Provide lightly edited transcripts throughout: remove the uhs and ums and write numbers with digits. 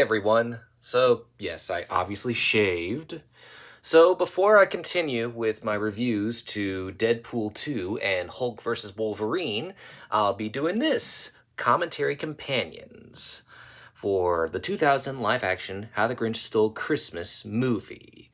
everyone. So, yes, I obviously shaved. So, before I continue with my reviews to Deadpool 2 and Hulk vs. Wolverine, I'll be doing this commentary companions for the 2000 live action How the Grinch Stole Christmas movie.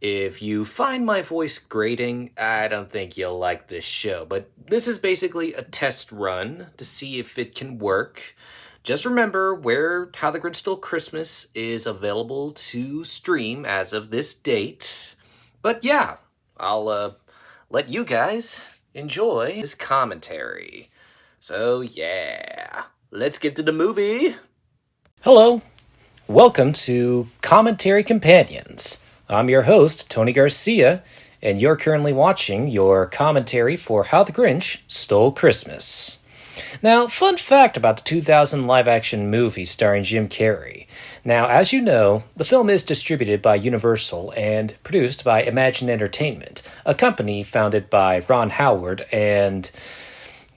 If you find my voice grating, I don't think you'll like this show, but this is basically a test run to see if it can work. Just remember where How the Grinch Stole Christmas is available to stream as of this date. But yeah, I'll let you guys enjoy this commentary. So yeah, let's get to the movie. Hello, welcome to Commentary Companions. I'm your host, Tony Garcia, and you're currently watching your commentary for How the Grinch Stole Christmas. Now, fun fact about the 2000 live-action movie starring Jim Carrey. Now, as you know, the film is distributed by Universal and produced by Imagine Entertainment, a company founded by Ron Howard and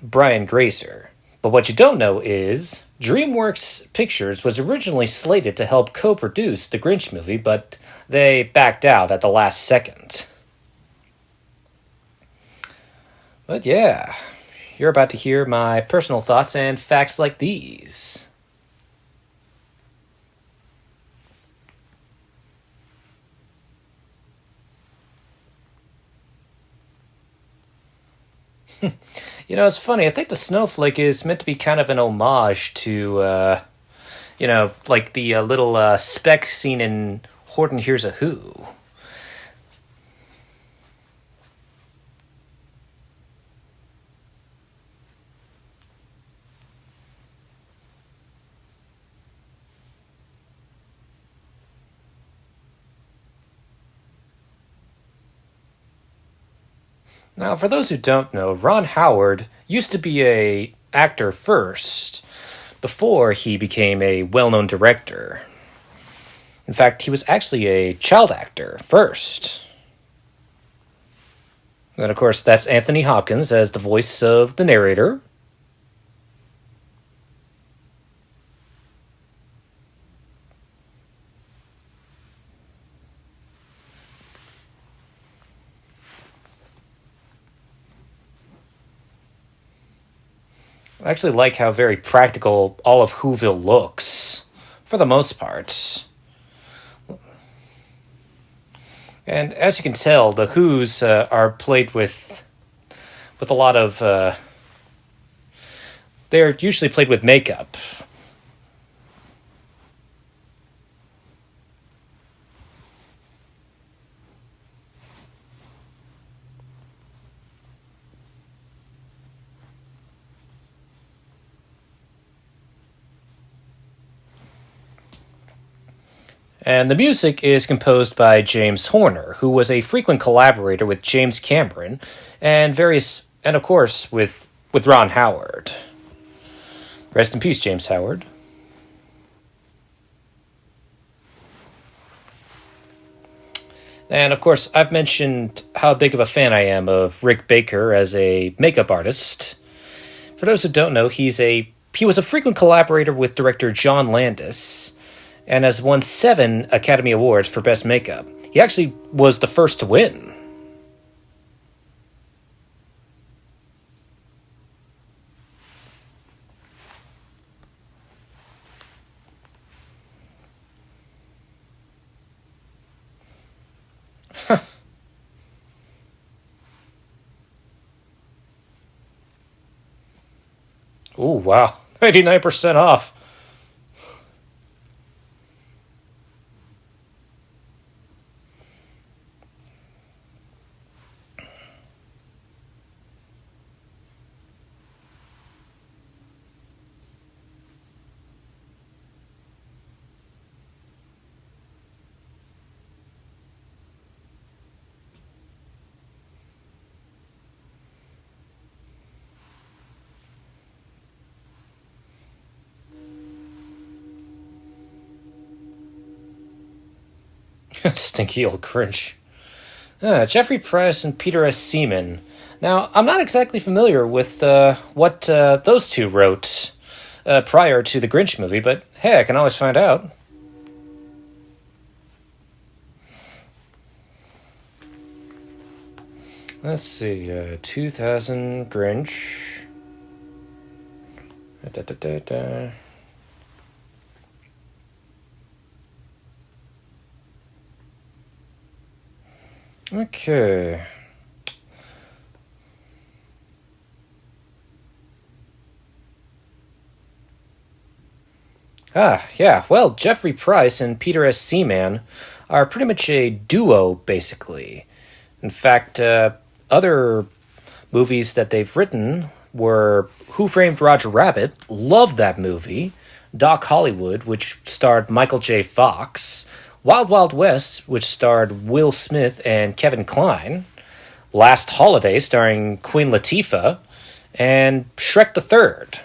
Brian Grazer. But what you don't know is, DreamWorks Pictures was originally slated to help co-produce the Grinch movie, but they backed out at the last second. But yeah, you're about to hear my personal thoughts and facts like these. You know, it's funny. I think the snowflake is meant to be kind of an homage to, like the little speck scene in Horton Hears a Who. Now, for those who don't know, Ron Howard used to be a actor first, before he became a well-known director. In fact, he was actually a child actor first. And of course, that's Anthony Hopkins as the voice of the narrator. I actually like how very practical all of Whoville looks, for the most part. And as you can tell, the Whos are played with a lot of... they're usually played with makeup. And the music is composed by James Horner, who was a frequent collaborator with James Cameron, and of course, with Ron Howard. Rest in peace, James Howard. And of course, I've mentioned how big of a fan I am of Rick Baker as a makeup artist. For those who don't know, he was a frequent collaborator with director John Landis, and has won 7 Academy Awards for Best Makeup. He actually was the first to win. Oh, wow. 99% off. Stinky old Grinch. Jeffrey Price and Peter S. Seaman. Now, I'm not exactly familiar with what those two wrote prior to the Grinch movie, but hey, I can always find out. Let's see, 2000 Grinch. Da, da, da, da. Okay. Yeah, well, Jeffrey Price and Peter S. Seaman are pretty much a duo, basically. In fact, other movies that they've written were Who Framed Roger Rabbit, love that movie, Doc Hollywood, which starred Michael J. Fox, Wild Wild West, which starred Will Smith and Kevin Kline, Last Holiday, starring Queen Latifah, and Shrek the Third.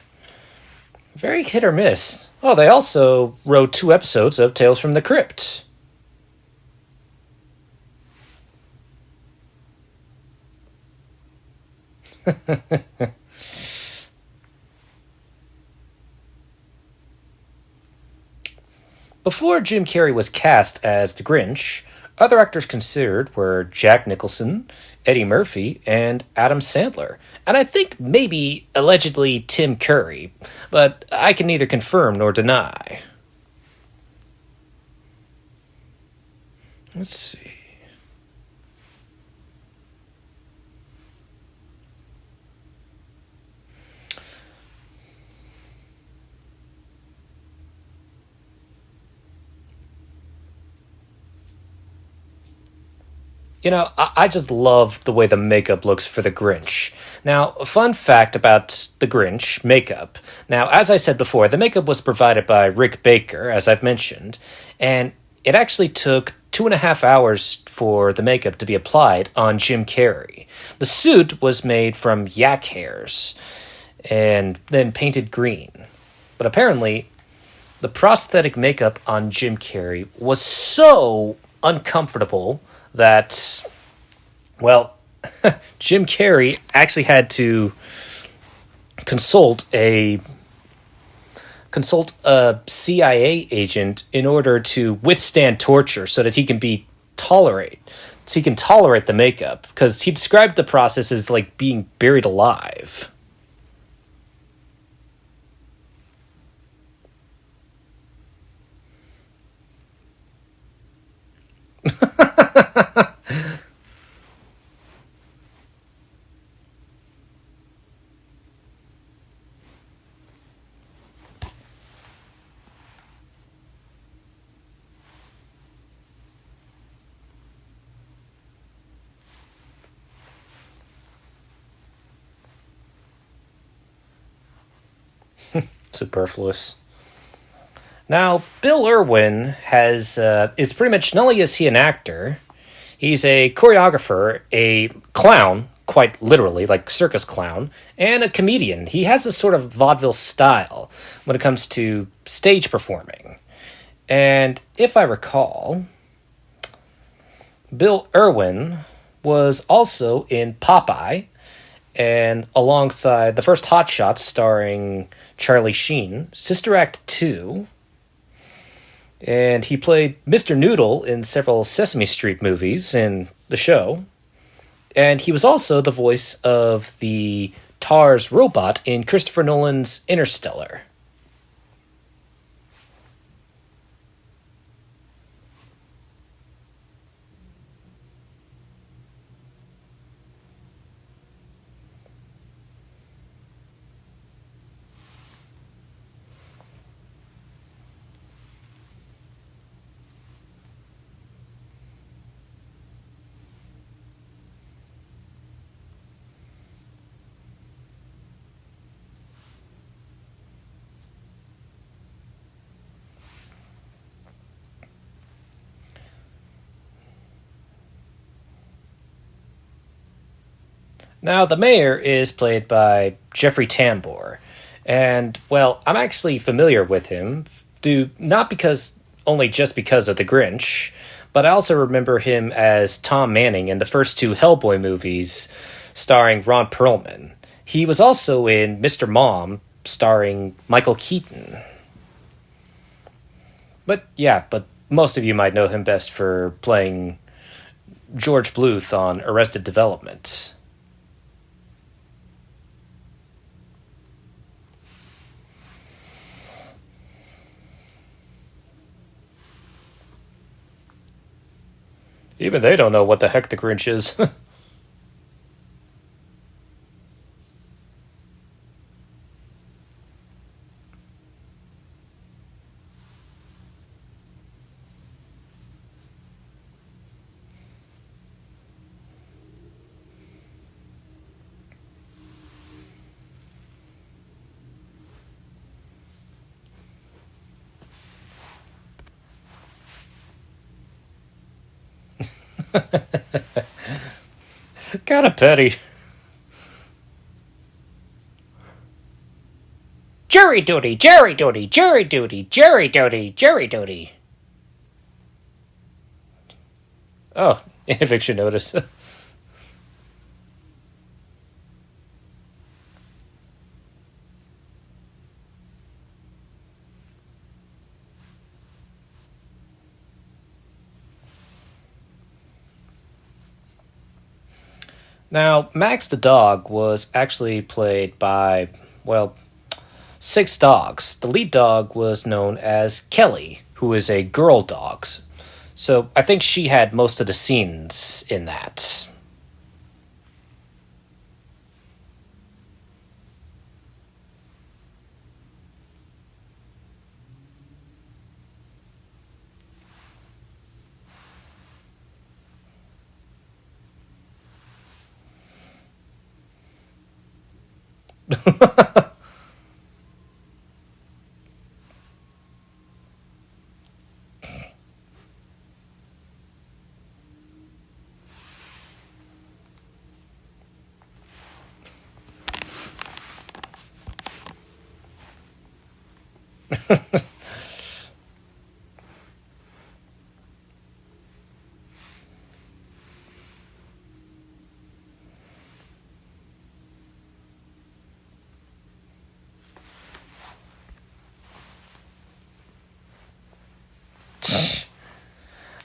Very hit or miss. Oh, they also wrote 2 episodes of Tales from the Crypt. Before Jim Carrey was cast as the Grinch, other actors considered were Jack Nicholson, Eddie Murphy, and Adam Sandler. And I think maybe allegedly Tim Curry, but I can neither confirm nor deny. Let's see. I just love the way the makeup looks for the Grinch. Now, a fun fact about the Grinch makeup. Now, as I said before, the makeup was provided by Rick Baker, as I've mentioned, and it actually took 2.5 hours for the makeup to be applied on Jim Carrey. The suit was made from yak hairs and then painted green. But apparently, the prosthetic makeup on Jim Carrey was so uncomfortable that, well, Jim Carrey actually had to consult a CIA agent in order to withstand torture so that he can tolerate the makeup, because he described the process as like being buried alive. Superfluous. Now, Bill Irwin is pretty much, not only is he an actor, he's a choreographer, a clown, quite literally, like circus clown, and a comedian. He has a sort of vaudeville style when it comes to stage performing. And if I recall, Bill Irwin was also in Popeye, and alongside the first Hot Shots starring Charlie Sheen, Sister Act 2, and he played Mr. Noodle in several Sesame Street movies in the show. And he was also the voice of the TARS robot in Christopher Nolan's Interstellar. Now, the mayor is played by Jeffrey Tambor. And, well, I'm actually familiar with him, not because only just because of The Grinch, but I also remember him as Tom Manning in the first 2 Hellboy movies starring Ron Perlman. He was also in Mr. Mom starring Michael Keaton. But most of you might know him best for playing George Bluth on Arrested Development. Even they don't know what the heck the Grinch is. Kinda petty. Jury duty, jury duty, jury duty, jury duty, jury duty. Oh, eviction notice. Now, Max the dog was actually played by, well, six dogs. The lead dog was known as Kelly, who is a girl dog. So I think she had most of the scenes in that.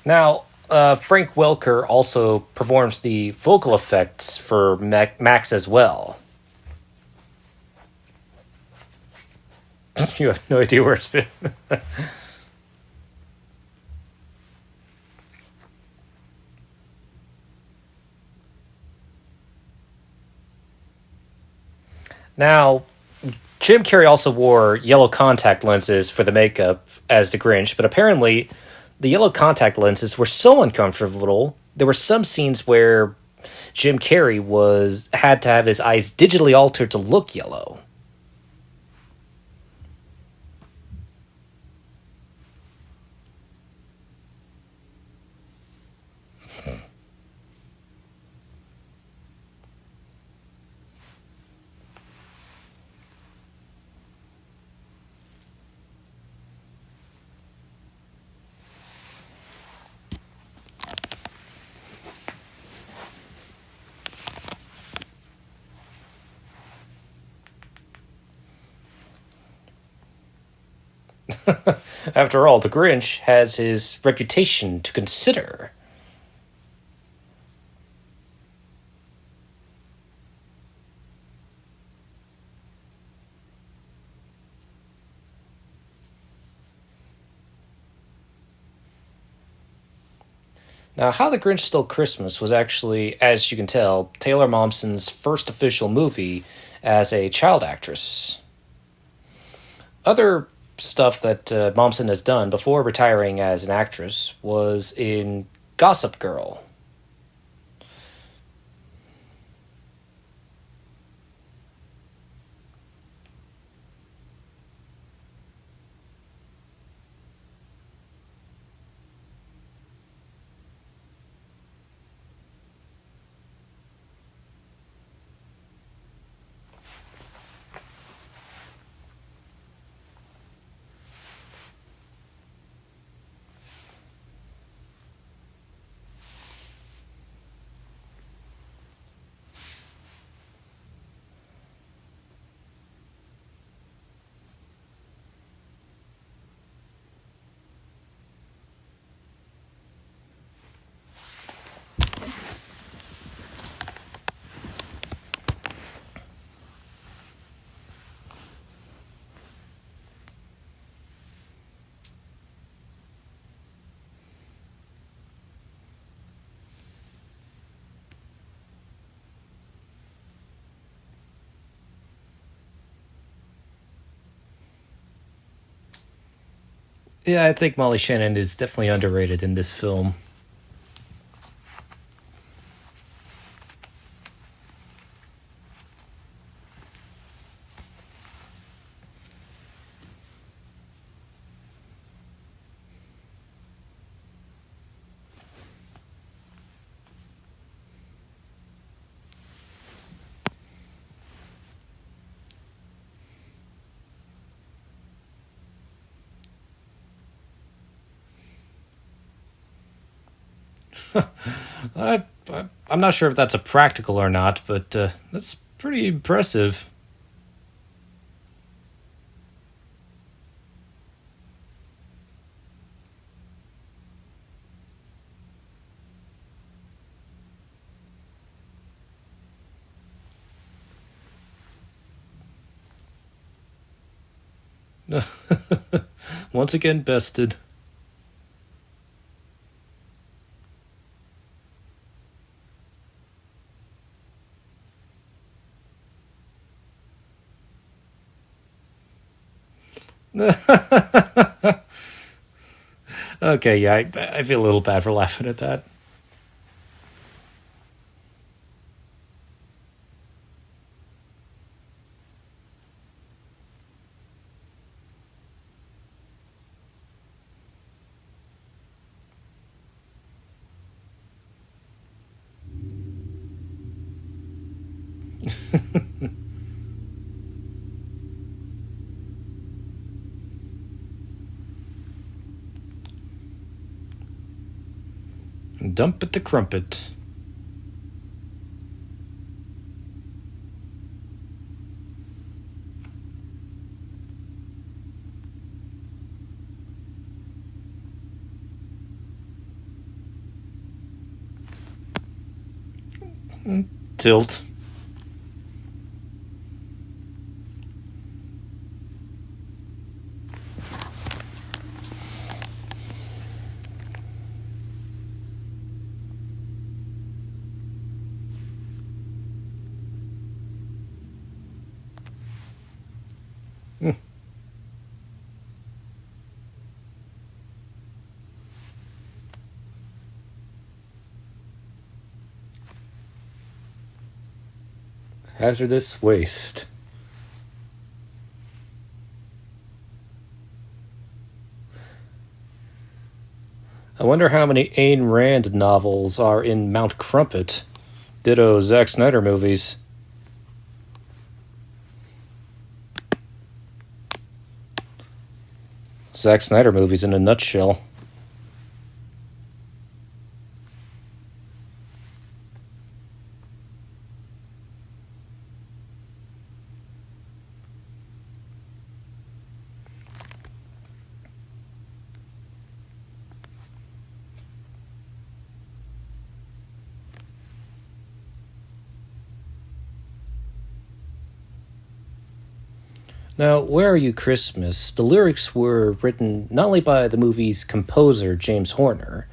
Now, Frank Welker also performs the vocal effects for Max as well. You have no idea where it's been. Now, Jim Carrey also wore yellow contact lenses for the makeup as the Grinch, but apparently the yellow contact lenses were so uncomfortable. There were some scenes where Jim Carrey was had to have his eyes digitally altered to look yellow. After all, the Grinch has his reputation to consider. Now, How the Grinch Stole Christmas was actually, as you can tell, Taylor Momsen's first official movie as a child actress. Other stuff that Momsen has done before retiring as an actress was in Gossip Girl. Yeah, I think Molly Shannon is definitely underrated in this film. I'm not sure if that's a practical or not, but that's pretty impressive. Once again, bested. Okay, yeah, I feel a little bad for laughing at that. Dump at the crumpet. Tilt. Hazardous waste. I wonder how many Ayn Rand novels are in Mount Crumpet. Ditto Zack Snyder movies. Zack Snyder movies in a nutshell. Now, Where Are You Christmas? The lyrics were written not only by the movie's composer, James Horner,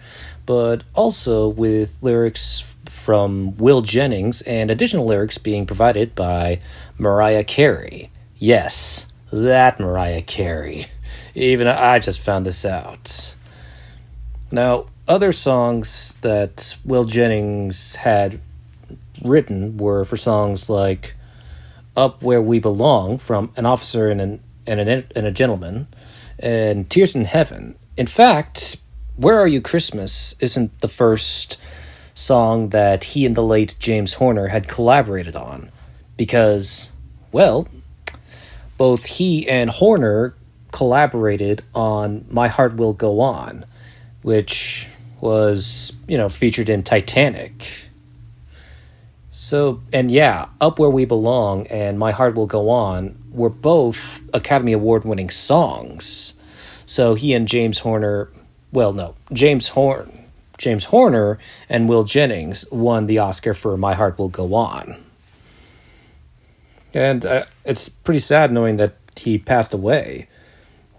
but also with lyrics from Will Jennings and additional lyrics being provided by Mariah Carey. Yes, that Mariah Carey. Even I just found this out. Now, other songs that Will Jennings had written were for songs like Up Where We Belong from An Officer and a Gentleman, and Tears in Heaven. In fact, Where Are You Christmas isn't the first song that he and the late James Horner had collaborated on, because, well, both he and Horner collaborated on My Heart Will Go On, which was, featured in Titanic. So, and yeah, Up Where We Belong and My Heart Will Go On were both Academy Award winning songs. So he and James Horner, well, no, James Horner and Will Jennings won the Oscar for My Heart Will Go On. And it's pretty sad knowing that he passed away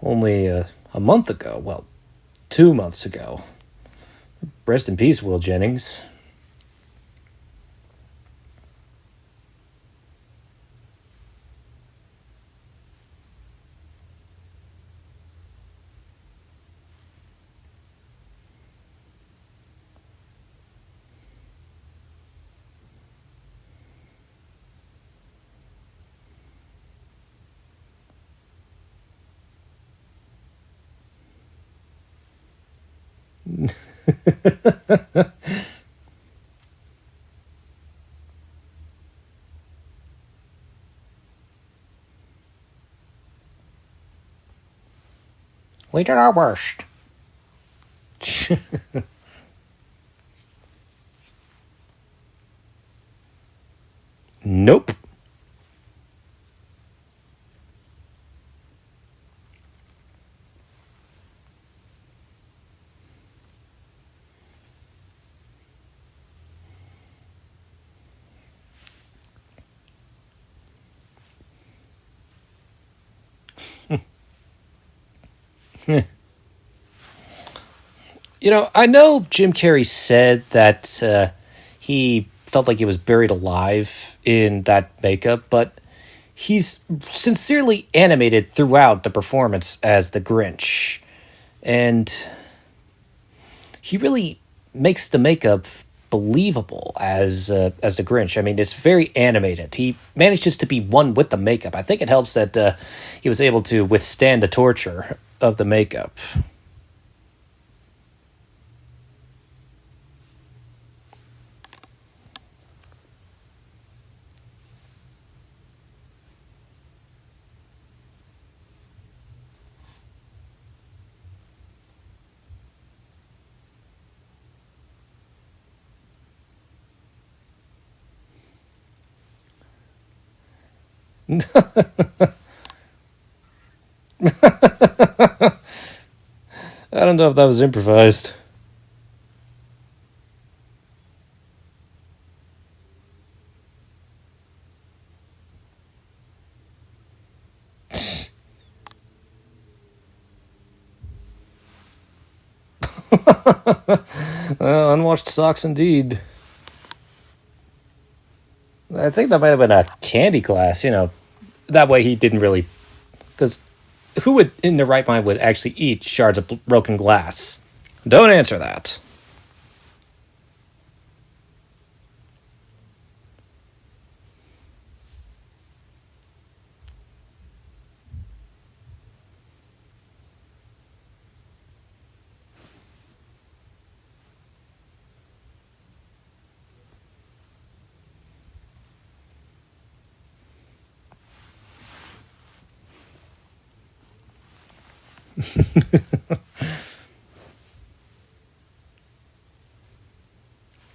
only a month ago. Well, 2 months ago. Rest in peace, Will Jennings. We did our worst. Nope. I know Jim Carrey said that he felt like he was buried alive in that makeup, but he's sincerely animated throughout the performance as the Grinch. And he really makes the makeup believable as the Grinch. I mean, it's very animated. He manages to be one with the makeup. I think it helps that he was able to withstand the torture of the makeup. I don't know if that was improvised. Unwashed socks indeed. I think that might have been a candy glass, That way he didn't really. Because who would, in their right mind, would actually eat shards of broken glass? Don't answer that.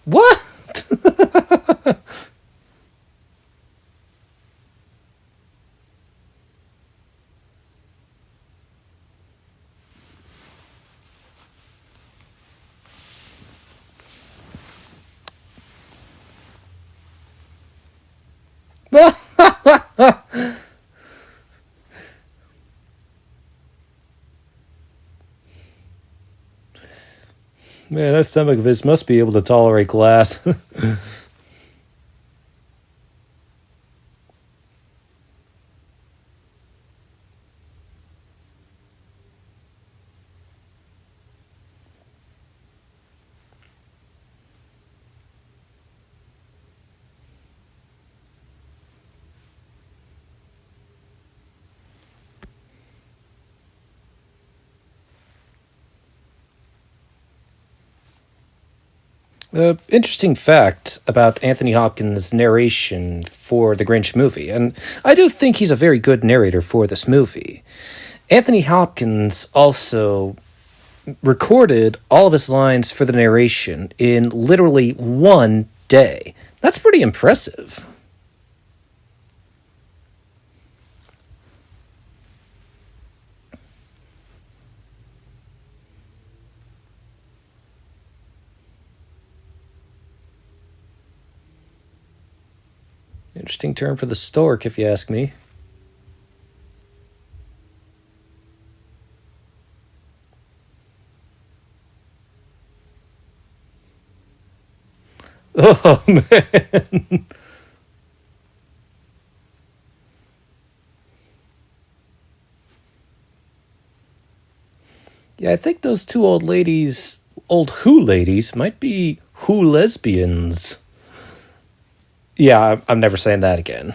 What? Man, that stomach of his must be able to tolerate glass. Interesting fact about Anthony Hopkins' narration for the Grinch movie, and I do think he's a very good narrator for this movie. Anthony Hopkins also recorded all of his lines for the narration in literally 1 day. That's pretty impressive. Interesting term for the stork, if you ask me. Oh, man. Yeah, I think those two old Who ladies, might be Who lesbians. Yeah, I'm never saying that again.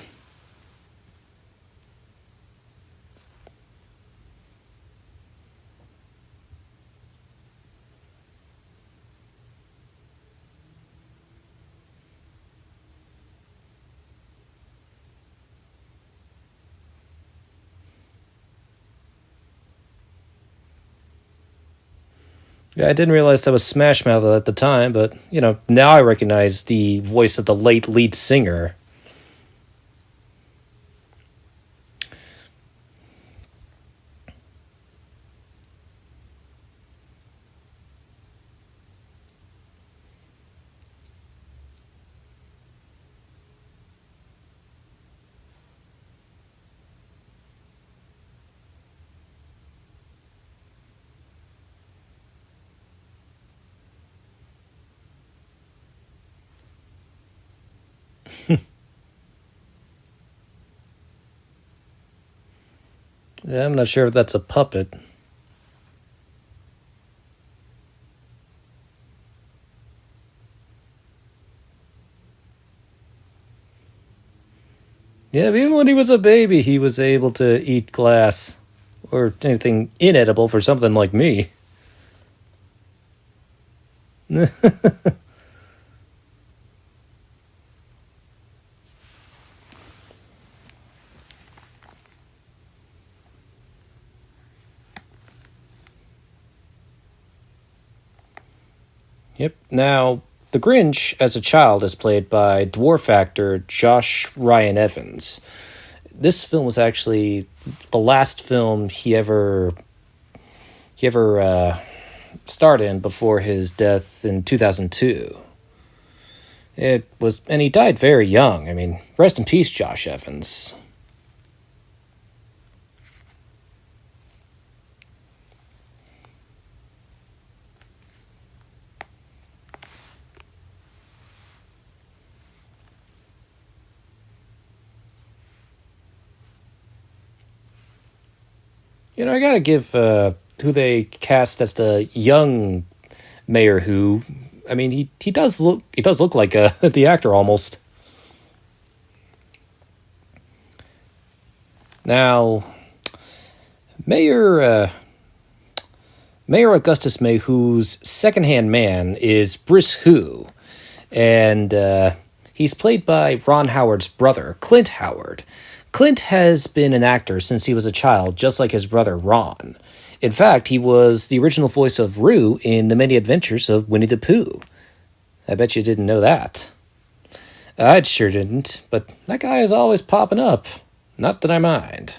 Yeah, I didn't realize that was Smash Mouth at the time, but, now I recognize the voice of the late lead singer. Yeah, I'm not sure if that's a puppet. Yeah, even when he was a baby, he was able to eat glass or anything inedible for something like me. Yep. Now, the Grinch, as a child, is played by dwarf actor Josh Ryan Evans. This film was actually the last film he ever starred in before his death in 2002. It was, and he died very young. I mean, rest in peace, Josh Evans. I gotta give who they cast as the young Mayor Who. I mean, he does look like the actor almost. Now, Mayor Mayor Augustus Mayhew's second-hand man is Briss Who, and he's played by Ron Howard's brother, Clint Howard. Clint has been an actor since he was a child, just like his brother Ron. In fact, he was the original voice of Roo in The Many Adventures of Winnie the Pooh. I bet you didn't know that. I sure didn't, but that guy is always popping up. Not that I mind.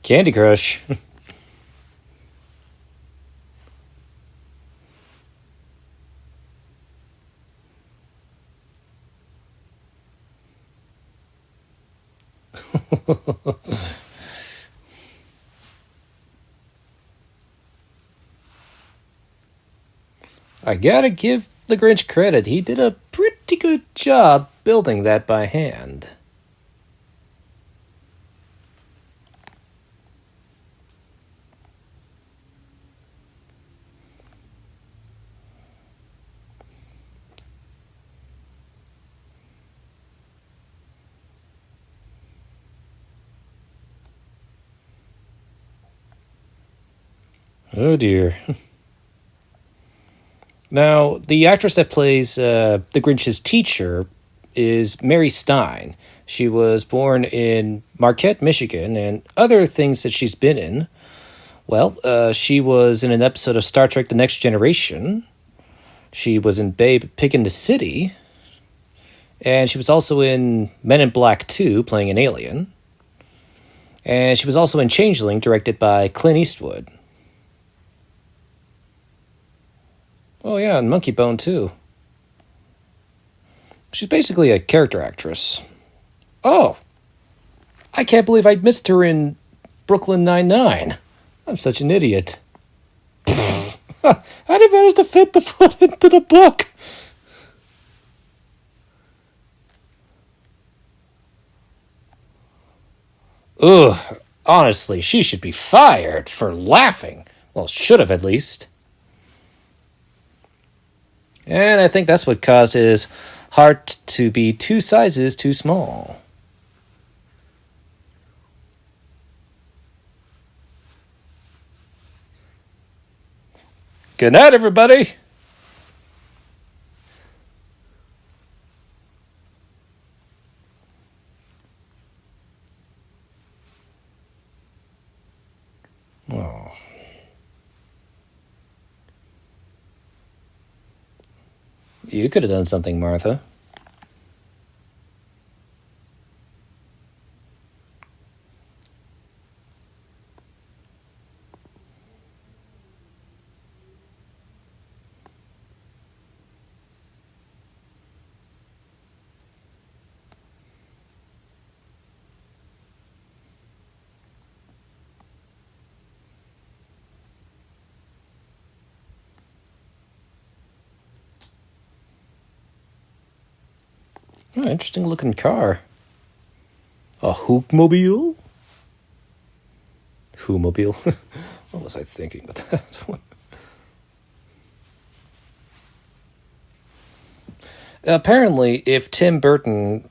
Candy Crush. I gotta give the Grinch credit. He did a pretty good job building that by hand. Oh dear. Now, the actress that plays the Grinch's teacher is Mary Stein. She was born in Marquette, Michigan, and other things that she's been in. Well, she was in an episode of Star Trek The Next Generation. She was in Babe Pig in the City. And she was also in Men in Black 2, playing an alien. And she was also in Changeling, directed by Clint Eastwood. Oh yeah, and Monkey Bone too. She's basically a character actress. Oh, I can't believe I missed her in Brooklyn Nine-Nine. I'm such an idiot. How did you manage to fit the foot into the book? Ugh, honestly, she should be fired for laughing. Well, should have at least. And I think that's what caused his heart to be two sizes too small. Good night, everybody. Oh. You could have done something, Martha. Oh, interesting looking car. A hoopmobile? Who-mobile? What was I thinking with that one? Apparently, if Tim Burton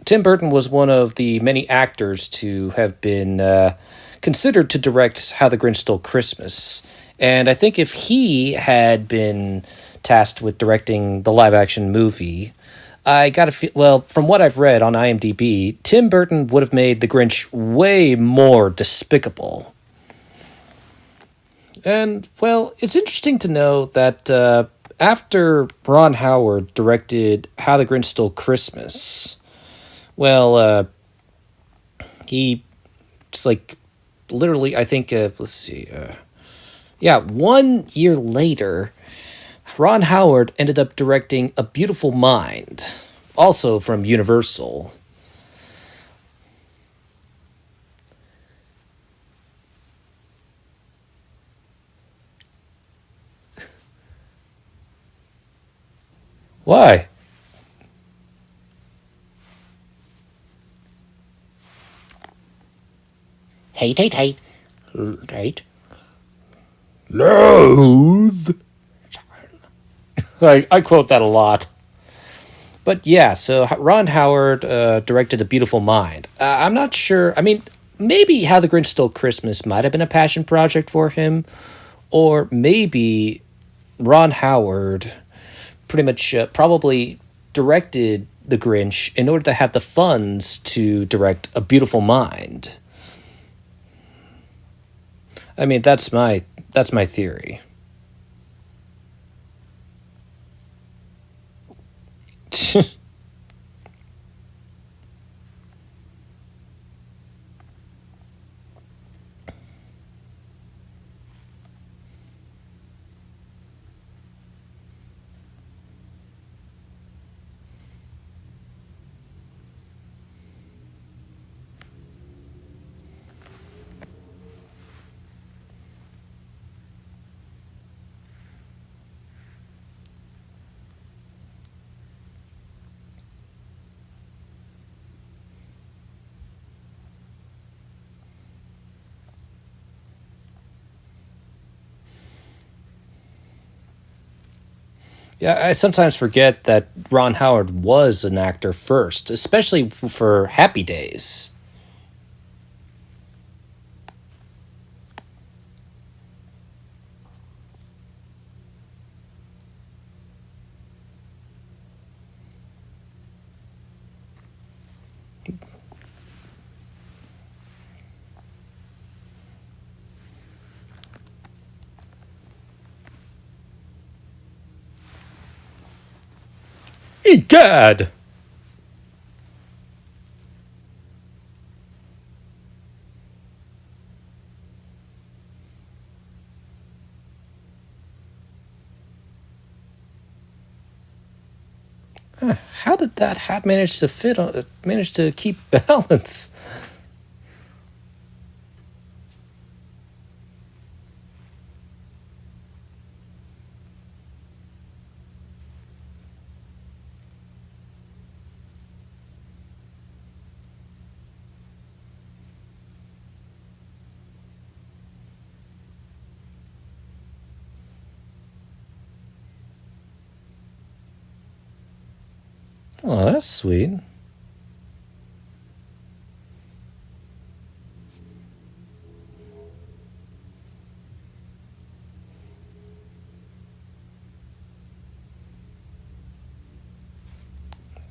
was one of the many actors to have been considered to direct How the Grinch Stole Christmas. And I think if he had been tasked with directing the live action movie, I gotta feel, well, from what I've read on IMDb, Tim Burton would have made the Grinch way more despicable. And, well, it's interesting to know that after Ron Howard directed How the Grinch Stole Christmas, well, he just like literally, I think, let's see, yeah, 1 year later, Ron Howard ended up directing A Beautiful Mind, also from Universal. Why? Hate, hate, hate, hate. Loathe. I quote that a lot. But yeah, so Ron Howard directed A Beautiful Mind. I'm not sure. I mean, maybe How the Grinch Stole Christmas might have been a passion project for him, or maybe Ron Howard pretty much probably directed The Grinch in order to have the funds to direct A Beautiful Mind. I mean, that's my theory. Yeah, I sometimes forget that Ron Howard was an actor first, especially for Happy Days. Egad! How did that hat manage to manage to keep balance? Oh, that's sweet.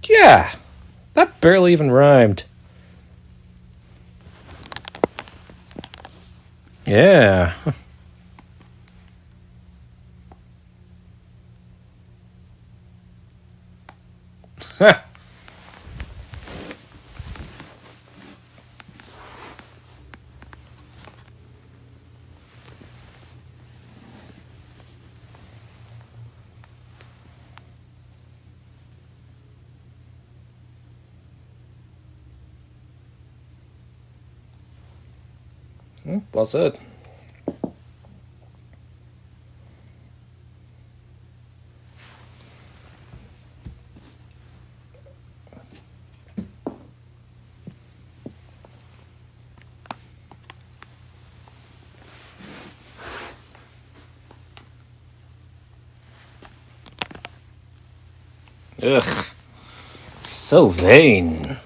Yeah, that barely even rhymed. Yeah. Well said. Ugh, so vain.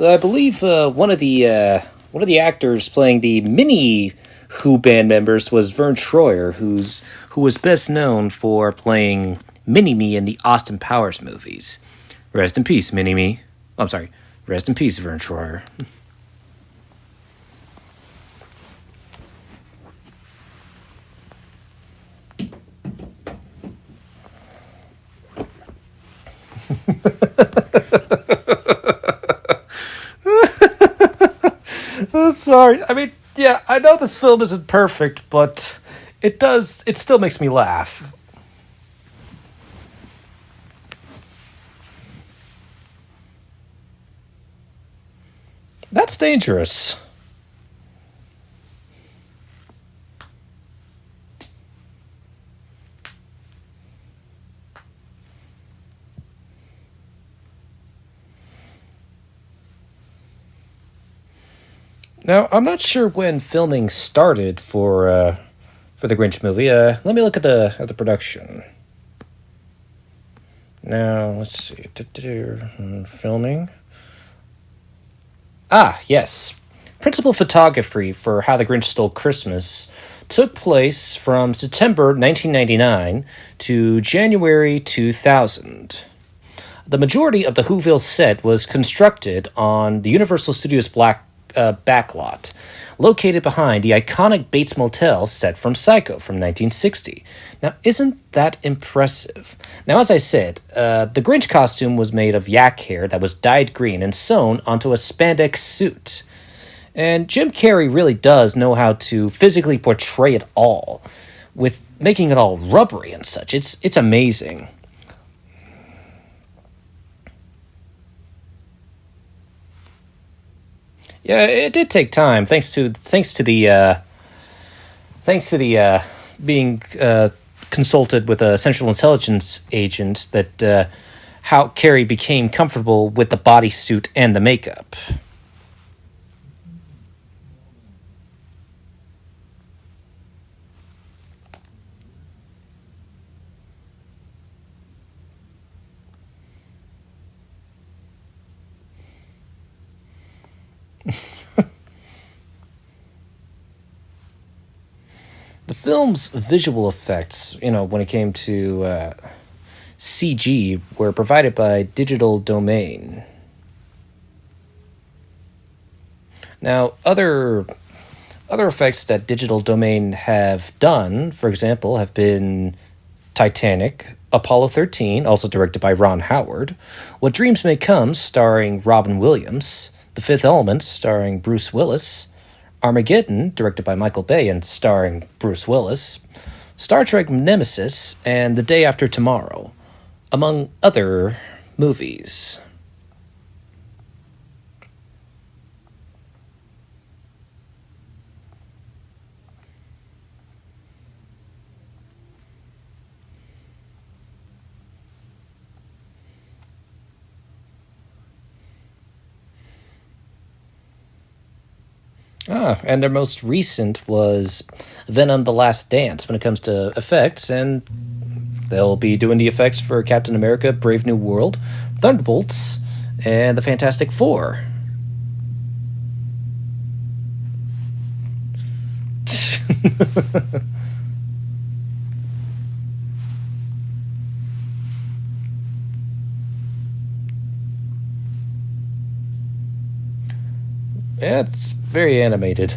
I believe one of the actors playing the mini Who band members was Vern Troyer, who was best known for playing Mini Me in the Austin Powers movies. Rest in peace, Mini Me. I'm sorry. Rest in peace, Vern Troyer. Oh, sorry. I mean, yeah, I know this film isn't perfect, but it still makes me laugh. That's dangerous. Now, I'm not sure when filming started for the Grinch movie. Let me look at the production. Now, let's see. Filming. Ah, yes. Principal photography for How the Grinch Stole Christmas took place from September 1999 to January 2000. The majority of the Whoville set was constructed on the Universal Studios backlot, located behind the iconic Bates Motel set from Psycho from 1960. Now, isn't that impressive? Now, as I said, the Grinch costume was made of yak hair that was dyed green and sewn onto a spandex suit. And Jim Carrey really does know how to physically portray it all, with making it all rubbery and such. It's amazing. Yeah, it did take time, thanks to the being consulted with a central intelligence agent that how Carrie became comfortable with the bodysuit and the makeup. The film's visual effects, when it came to CG, were provided by Digital Domain. Now, other effects that Digital Domain have done, for example, have been Titanic, Apollo 13, also directed by Ron Howard, What Dreams May Come, starring Robin Williams, The Fifth Element, starring Bruce Willis, Armageddon, directed by Michael Bay and starring Bruce Willis, Star Trek Nemesis, and The Day After Tomorrow, among other movies. Ah, and their most recent was Venom: The Last Dance when it comes to effects, and They'll be doing the effects for Captain America, Brave New World, Thunderbolts, and the Fantastic Four. Yeah, it's very animated.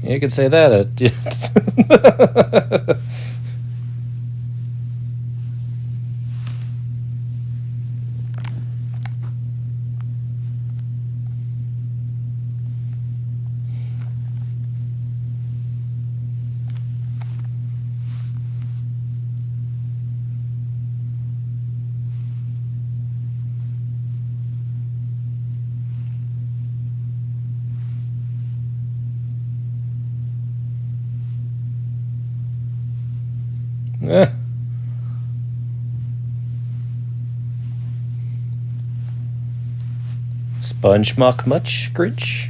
You could say that. Eh. Sponge mock much, Grinch?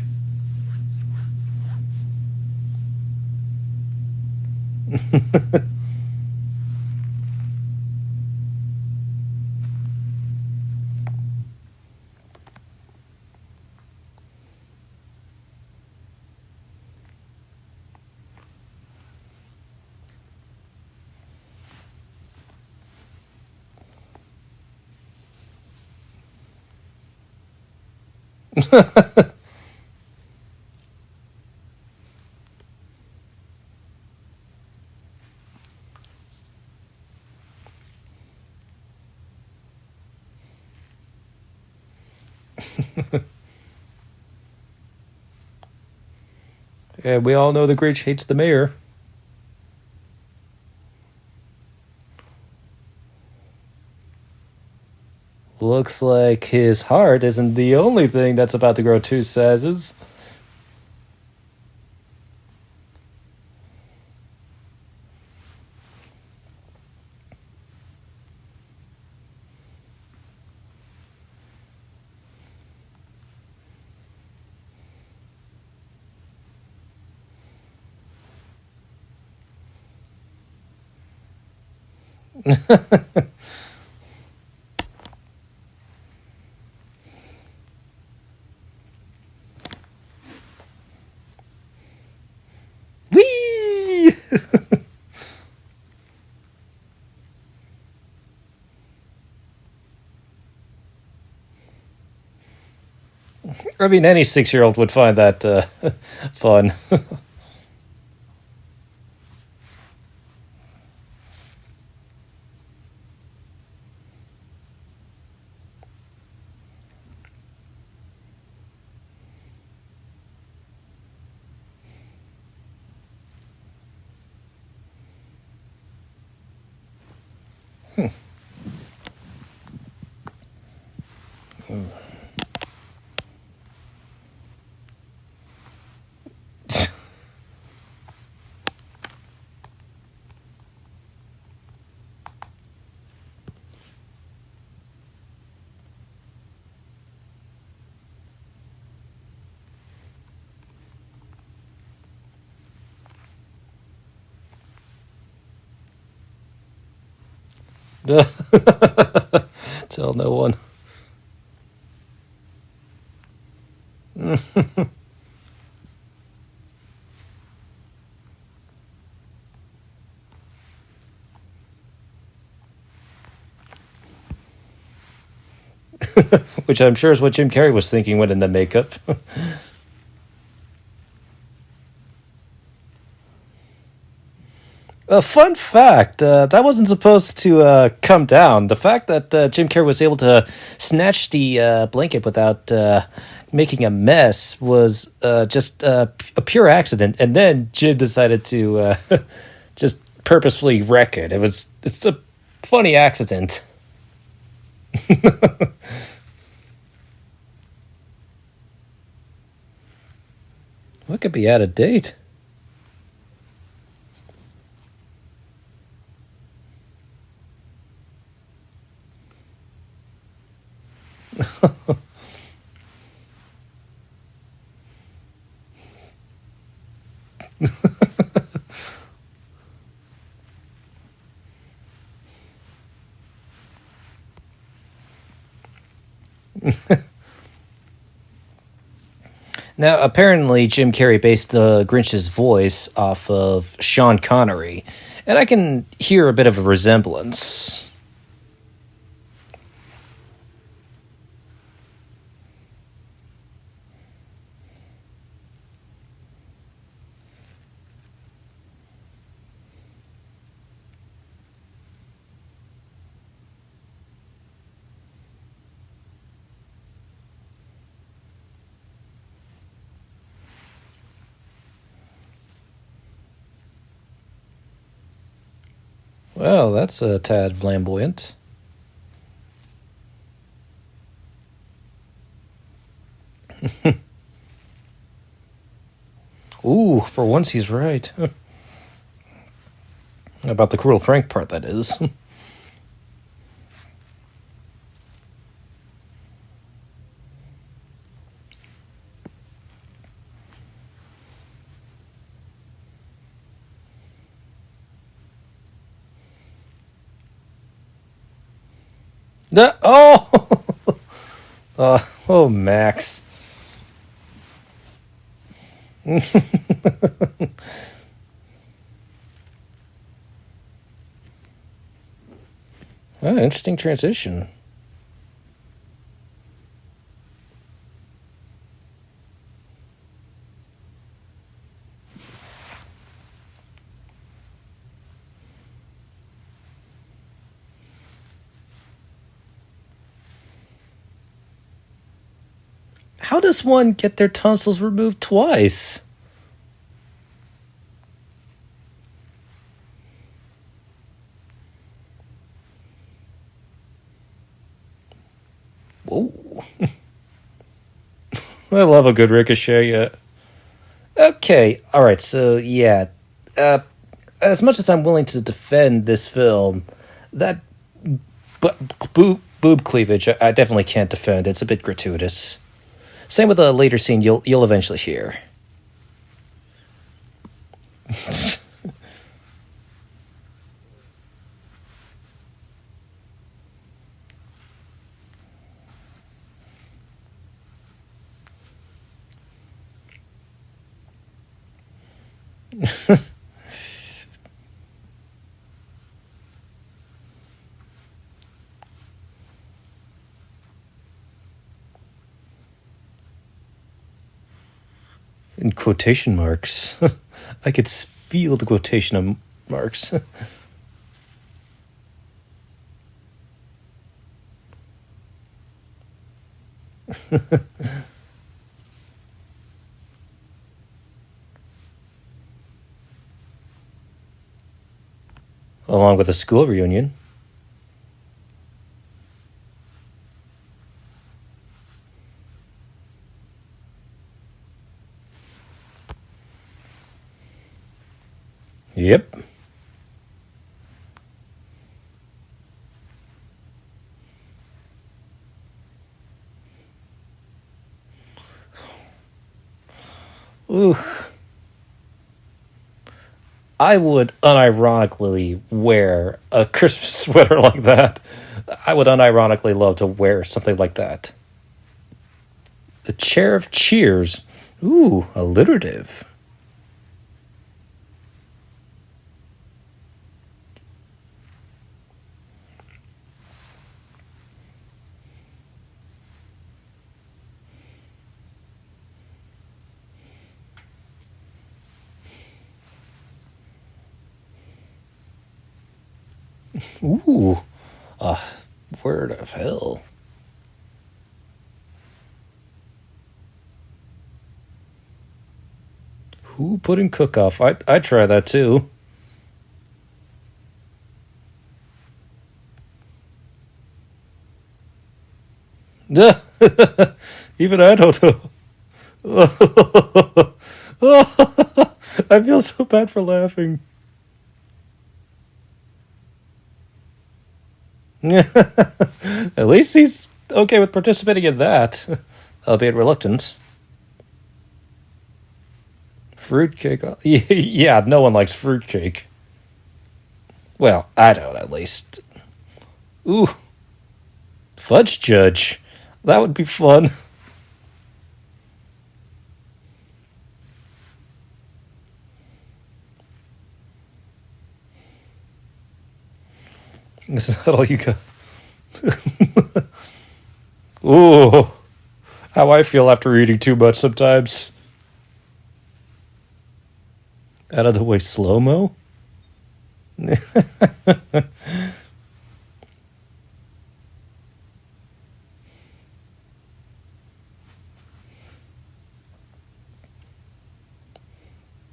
Yeah, we all know the Grinch hates the mayor. Looks like his heart isn't the only thing that's about to grow two sizes. Whee! I mean, any 6-year-old would find that fun. Tell no one. Which I'm sure is what Jim Carrey was thinking when in the makeup. A fun fact, that wasn't supposed to come down. The fact that Jim Carrey was able to snatch the blanket without making a mess was just a pure accident. And then Jim decided to just purposefully wreck it. It's a funny accident. What could be out of date? Now, apparently, Jim Carrey based the Grinch's voice off of Sean Connery, and I can hear a bit of a resemblance. Well, that's a tad flamboyant. Ooh, for once he's right. About the cruel prank part, that is. Oh! Oh, Max. Oh, interesting transition. How does one get their tonsils removed twice? Whoa. I love a good ricochet, yeah. Okay, alright, so yeah. As much as I'm willing to defend this film, that boob cleavage, I definitely can't defend. It's a bit gratuitous. Same with a later scene you'll eventually hear. In quotation marks. I could feel the quotation marks. Along with a school reunion. Yep. Ooh. I would unironically wear a Christmas sweater like that. I would unironically love to wear something like that. A chair of cheers. Ooh, alliterative. Ooh, a word of hell. Who put in cook-off? I'd try that too. Even I don't know. I feel so bad for laughing. At least he's okay with participating in that, albeit reluctant. Fruitcake. Yeah, no one likes fruitcake. Well, I don't, at least. Ooh. Fudge Judge. That would be fun. Is that all you got? Ooh, how I feel after eating too much sometimes. Out of the way, slow-mo?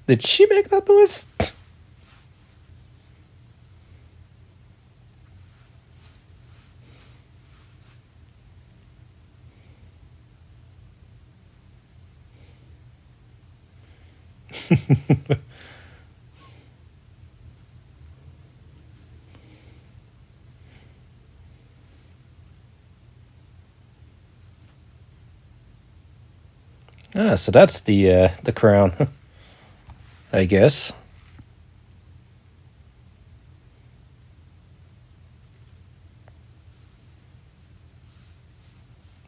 Did she make that noise? So that's the crown, I guess.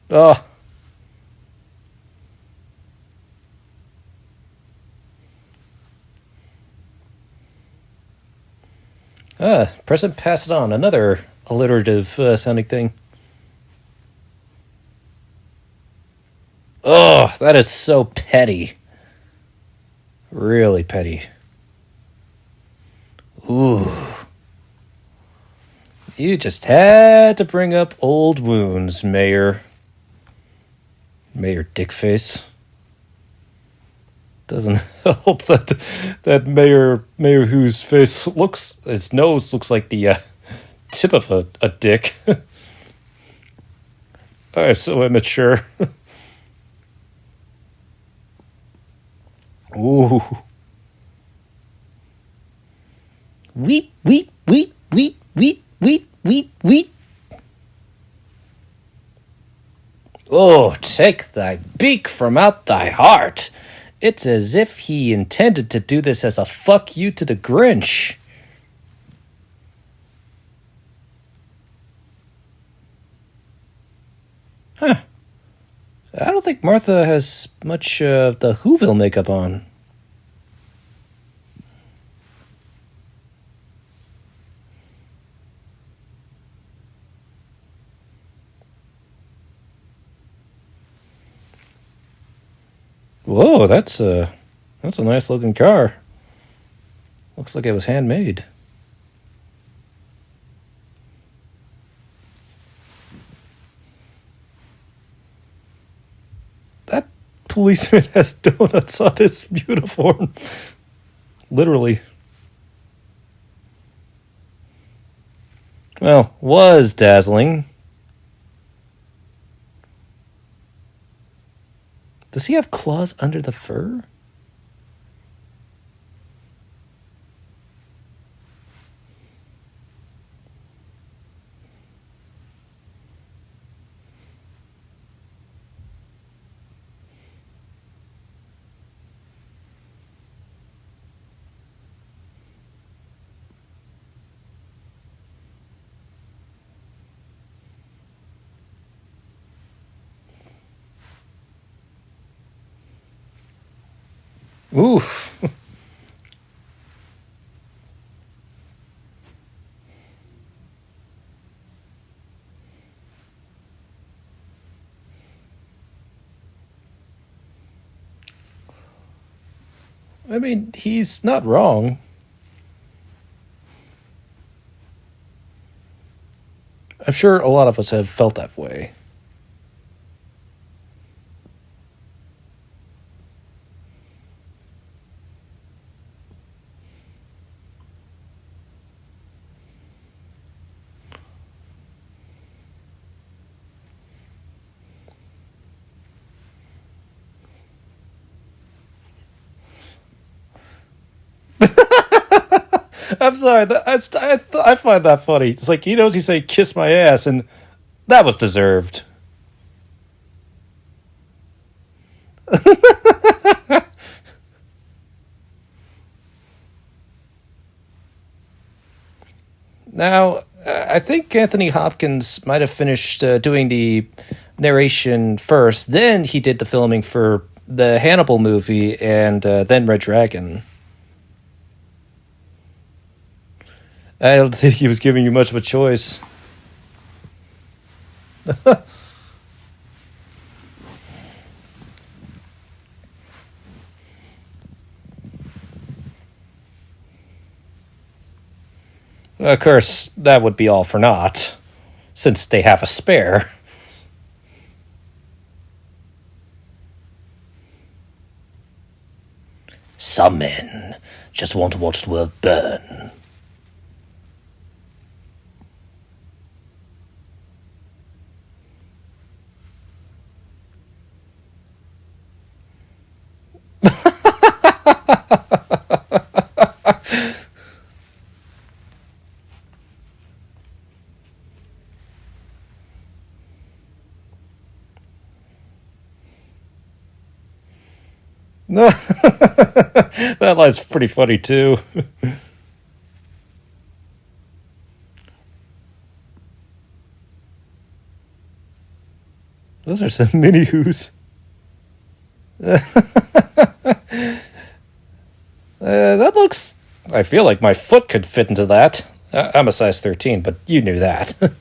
Oh. Press and pass it on. Another alliterative sounding thing. Oh, that is so petty. Really petty. Ooh. You just had to bring up old wounds, Mayor. Mayor Dickface. Doesn't help that Mayor whose face his nose looks like the tip of a dick. I'm so immature. Ooh. Wheat, wheat, wheat, wheat, wheat, wheat, wheat, wheat. Oh, take thy beak from out thy heart. It's as if he intended to do this as a fuck you to the Grinch. Huh. I don't think Martha has much of the Whoville makeup on. Whoa, that's a nice looking car. Looks like it was handmade. That policeman has donuts on his uniform. Literally. Well, was dazzling. Does he have claws under the fur? Oof. I mean, he's not wrong. I'm sure a lot of us have felt that way. I'm sorry. I find that funny. It's like he knows he's saying "kiss my ass," and that was deserved. Now, I think Anthony Hopkins might have finished doing the narration first. Then he did the filming for the Hannibal movie and then Red Dragon. I don't think he was giving you much of a choice. Of course, that would be all for naught, since they have a spare. Some men just want to watch the world burn. No, that line's pretty funny too. Those are some mini who's. That looks. I feel like my foot could fit into that. I'm a size 13, but you knew that.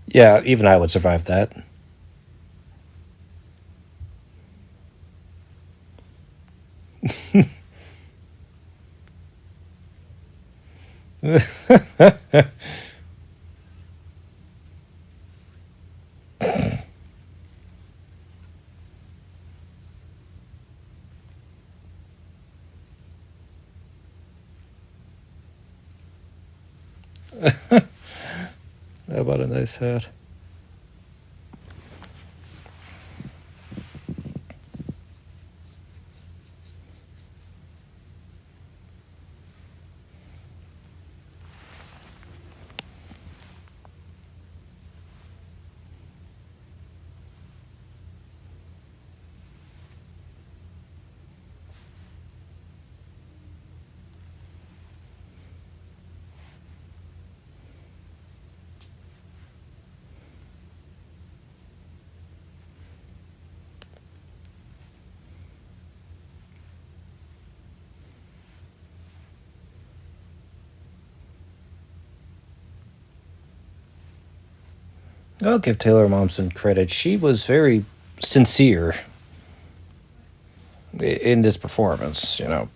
Yeah, even I would survive that. How about a nice hat? I'll give Taylor Momsen credit. She was very sincere in this performance, you know.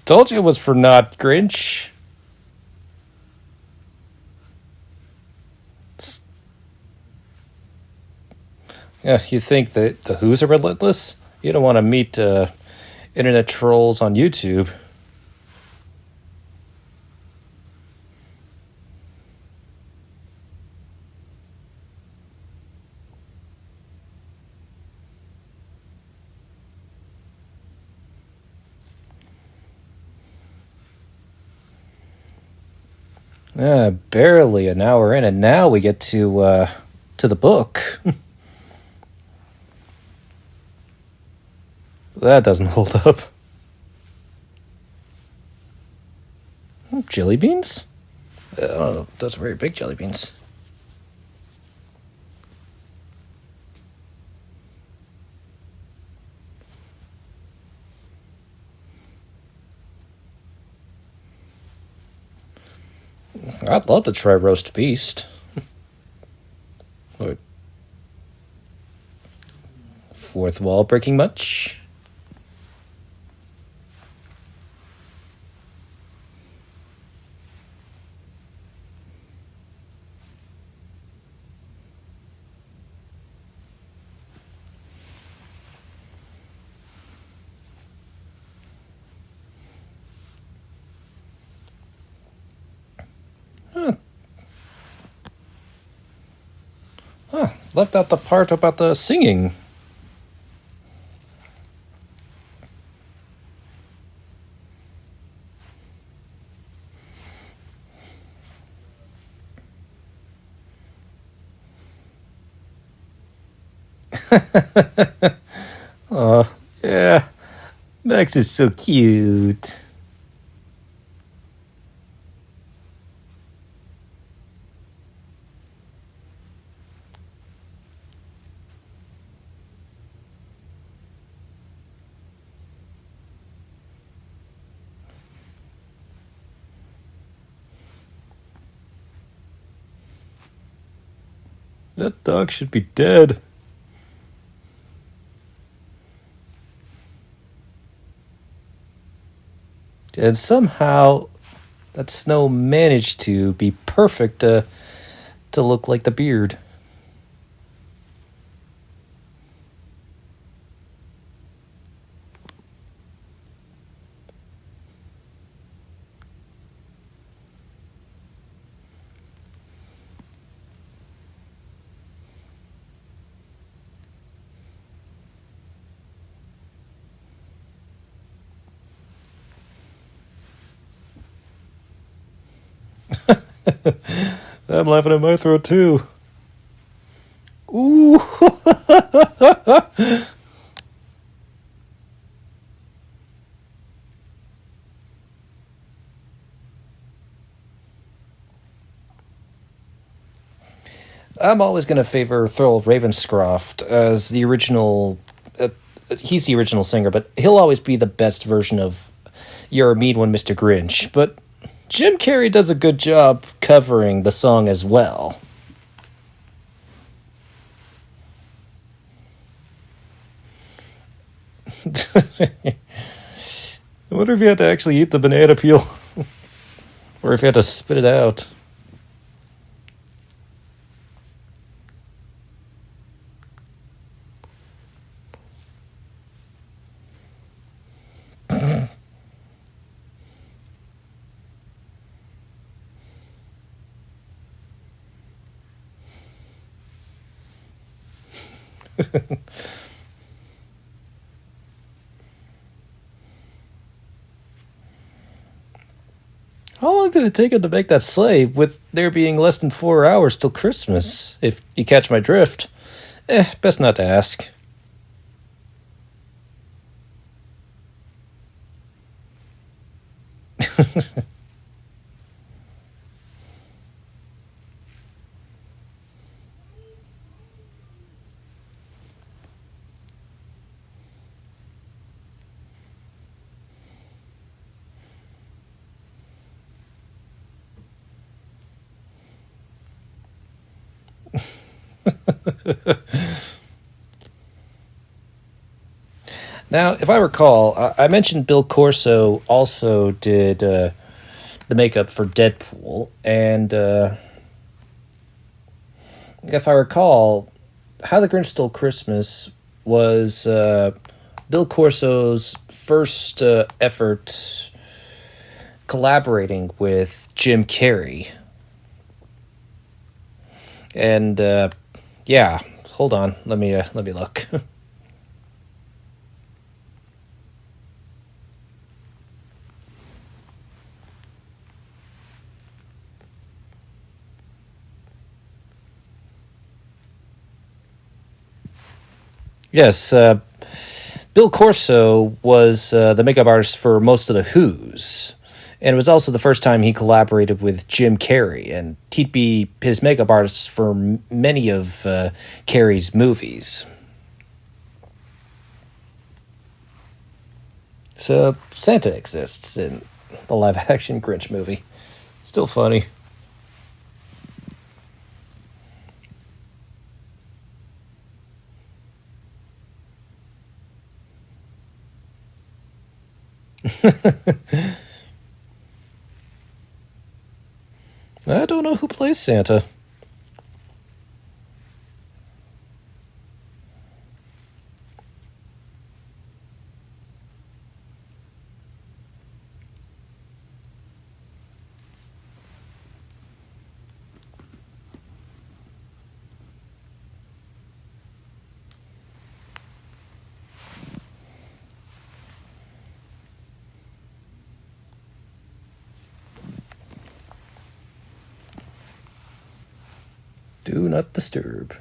Told you it was for not Grinch. Yeah, you think that the Who's are relentless? You don't want to meet internet trolls on YouTube. Yeah, barely an hour in, and now we get to the book. That doesn't hold up. Jelly beans? I don't know. Those are very big jelly beans. I'd love to try roast beast. Or fourth wall breaking much? left out the part about the singing. Oh, yeah. Max is so cute. That dog should be dead. And somehow that snow managed to be perfect to look like the beard. I'm laughing at my throat too. Ooh. I'm always going to favor Thurl Ravenscroft as the original. He's the original singer, but he'll always be the best version of You're a Mean One, Mr. Grinch. But Jim Carrey does a good job covering the song as well. I wonder if you had to actually eat the banana peel, or if you had to spit it out. How long did it take him to make that sleigh, with there being less than 4 hours till Christmas, if you catch my drift? Best not to ask. Now, if I recall, I mentioned Bill Corso also did the makeup for Deadpool, and if I recall, How the Grinch Stole Christmas was Bill Corso's first effort collaborating with Jim Carrey. And yeah, hold on, let me look. Yes, Bill Corso was the makeup artist for most of the Who's, and it was also the first time he collaborated with Jim Carrey, and he'd be his makeup artist for many of Carrey's movies. So Santa exists in the live-action Grinch movie. Still funny. I don't know who plays Santa. Do not disturb.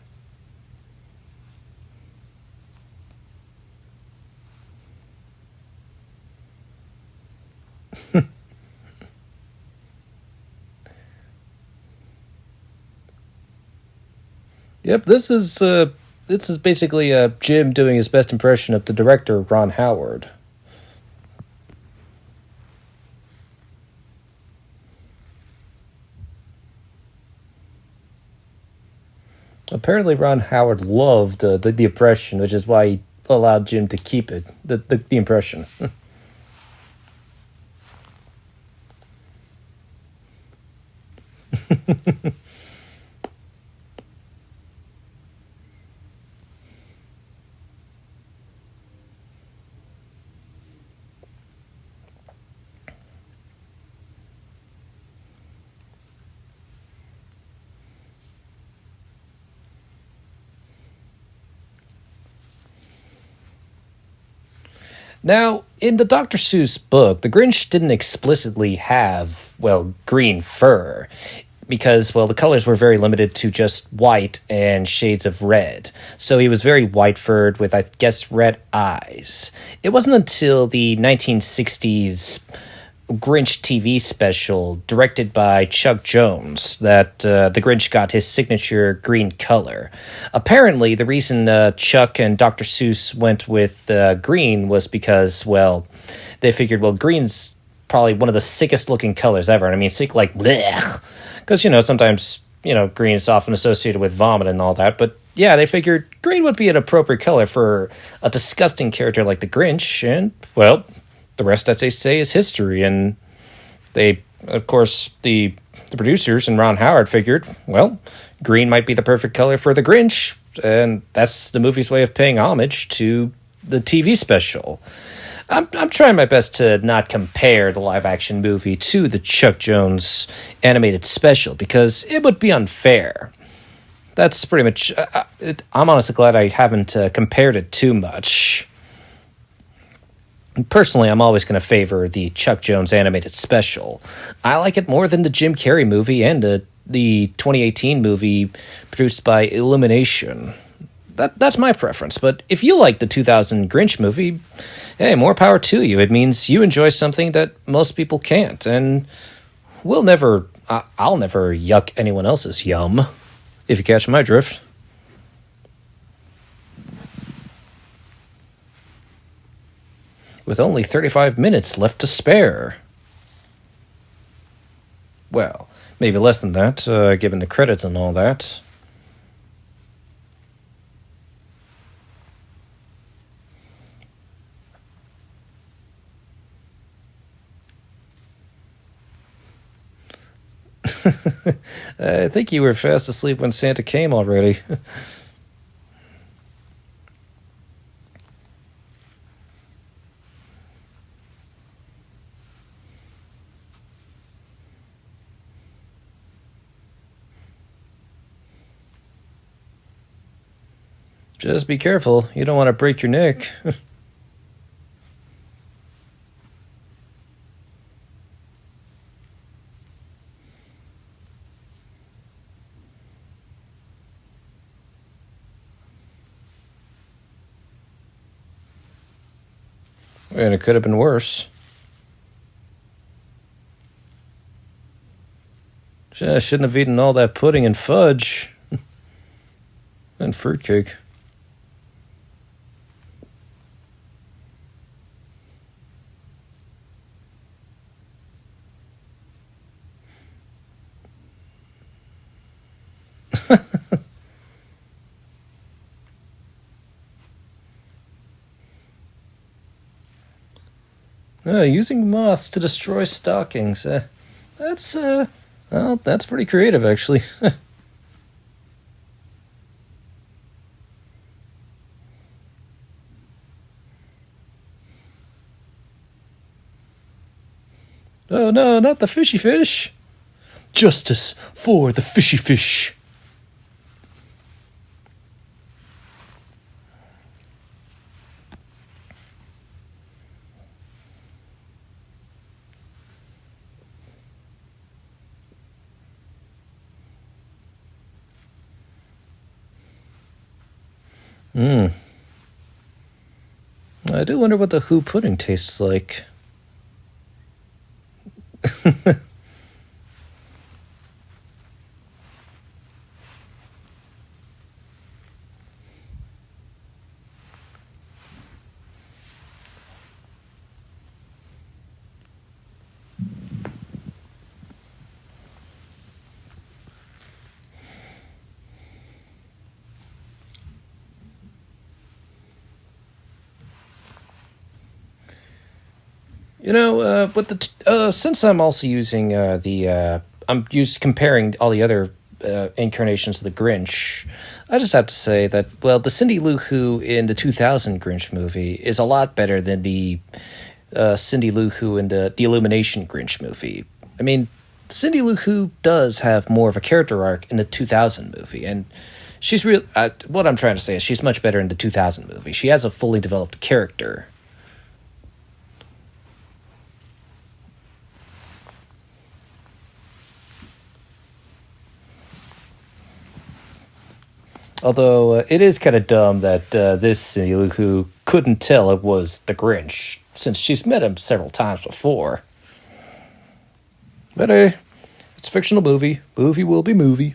Yep, this is basically Jim doing his best impression of the director Ron Howard. Apparently, Ron Howard loved the impression, which is why he allowed Jim to keep it. The impression. Now, in the Dr. Seuss book, the Grinch didn't explicitly have, well, green fur. Because, well, the colors were very limited to just white and shades of red. So he was very white furred with, I guess, red eyes. It wasn't until the 1960s Grinch TV special, directed by Chuck Jones, that the Grinch got his signature green color. Apparently, the reason Chuck and Dr. Seuss went with green was because, well, they figured, well, green's probably one of the sickest looking colors ever. And I mean, sick like blech. Because, sometimes, green is often associated with vomit and all that. But, yeah, they figured green would be an appropriate color for a disgusting character like the Grinch. And, well, the rest, as they say, is history. And they, of course, the producers and Ron Howard figured, well, green might be the perfect color for the Grinch. And that's the movie's way of paying homage to the TV special. I'm trying my best to not compare the live-action movie to the Chuck Jones animated special, because it would be unfair. That's pretty much... I'm honestly glad I haven't compared it too much. Personally, I'm always going to favor the Chuck Jones animated special. I like it more than the Jim Carrey movie and the 2018 movie produced by Illumination. That's my preference, but if you like the 2000 Grinch movie, hey, more power to you. It means you enjoy something that most people can't, and I'll never yuck anyone else's yum, if you catch my drift. With only 35 minutes left to spare. Well, maybe less than that, given the credits and all that. I think you were fast asleep when Santa came already. Just be careful. You don't want to break your neck. And it could have been worse. I shouldn't have eaten all that pudding and fudge. And fruitcake. Using moths to destroy stockings. That's pretty creative, actually. Oh no, not the fishy fish. Justice for the fishy fish. Hmm. I do wonder what the Who pudding tastes like. With since I'm also using I'm comparing all the other incarnations of the Grinch. I just have to say that the Cindy Lou Who in the 2000 Grinch movie is a lot better than the Cindy Lou Who in the Illumination Grinch movie. I mean, Cindy Lou Who does have more of a character arc in the 2000 movie, and she's real. What I'm trying to say is she's much better in the 2000 movie. She has a fully developed character. Although it is kind of dumb that this Cindy Lou Who couldn't tell it was the Grinch, since she's met him several times before. But it's a fictional movie. Movie will be movie.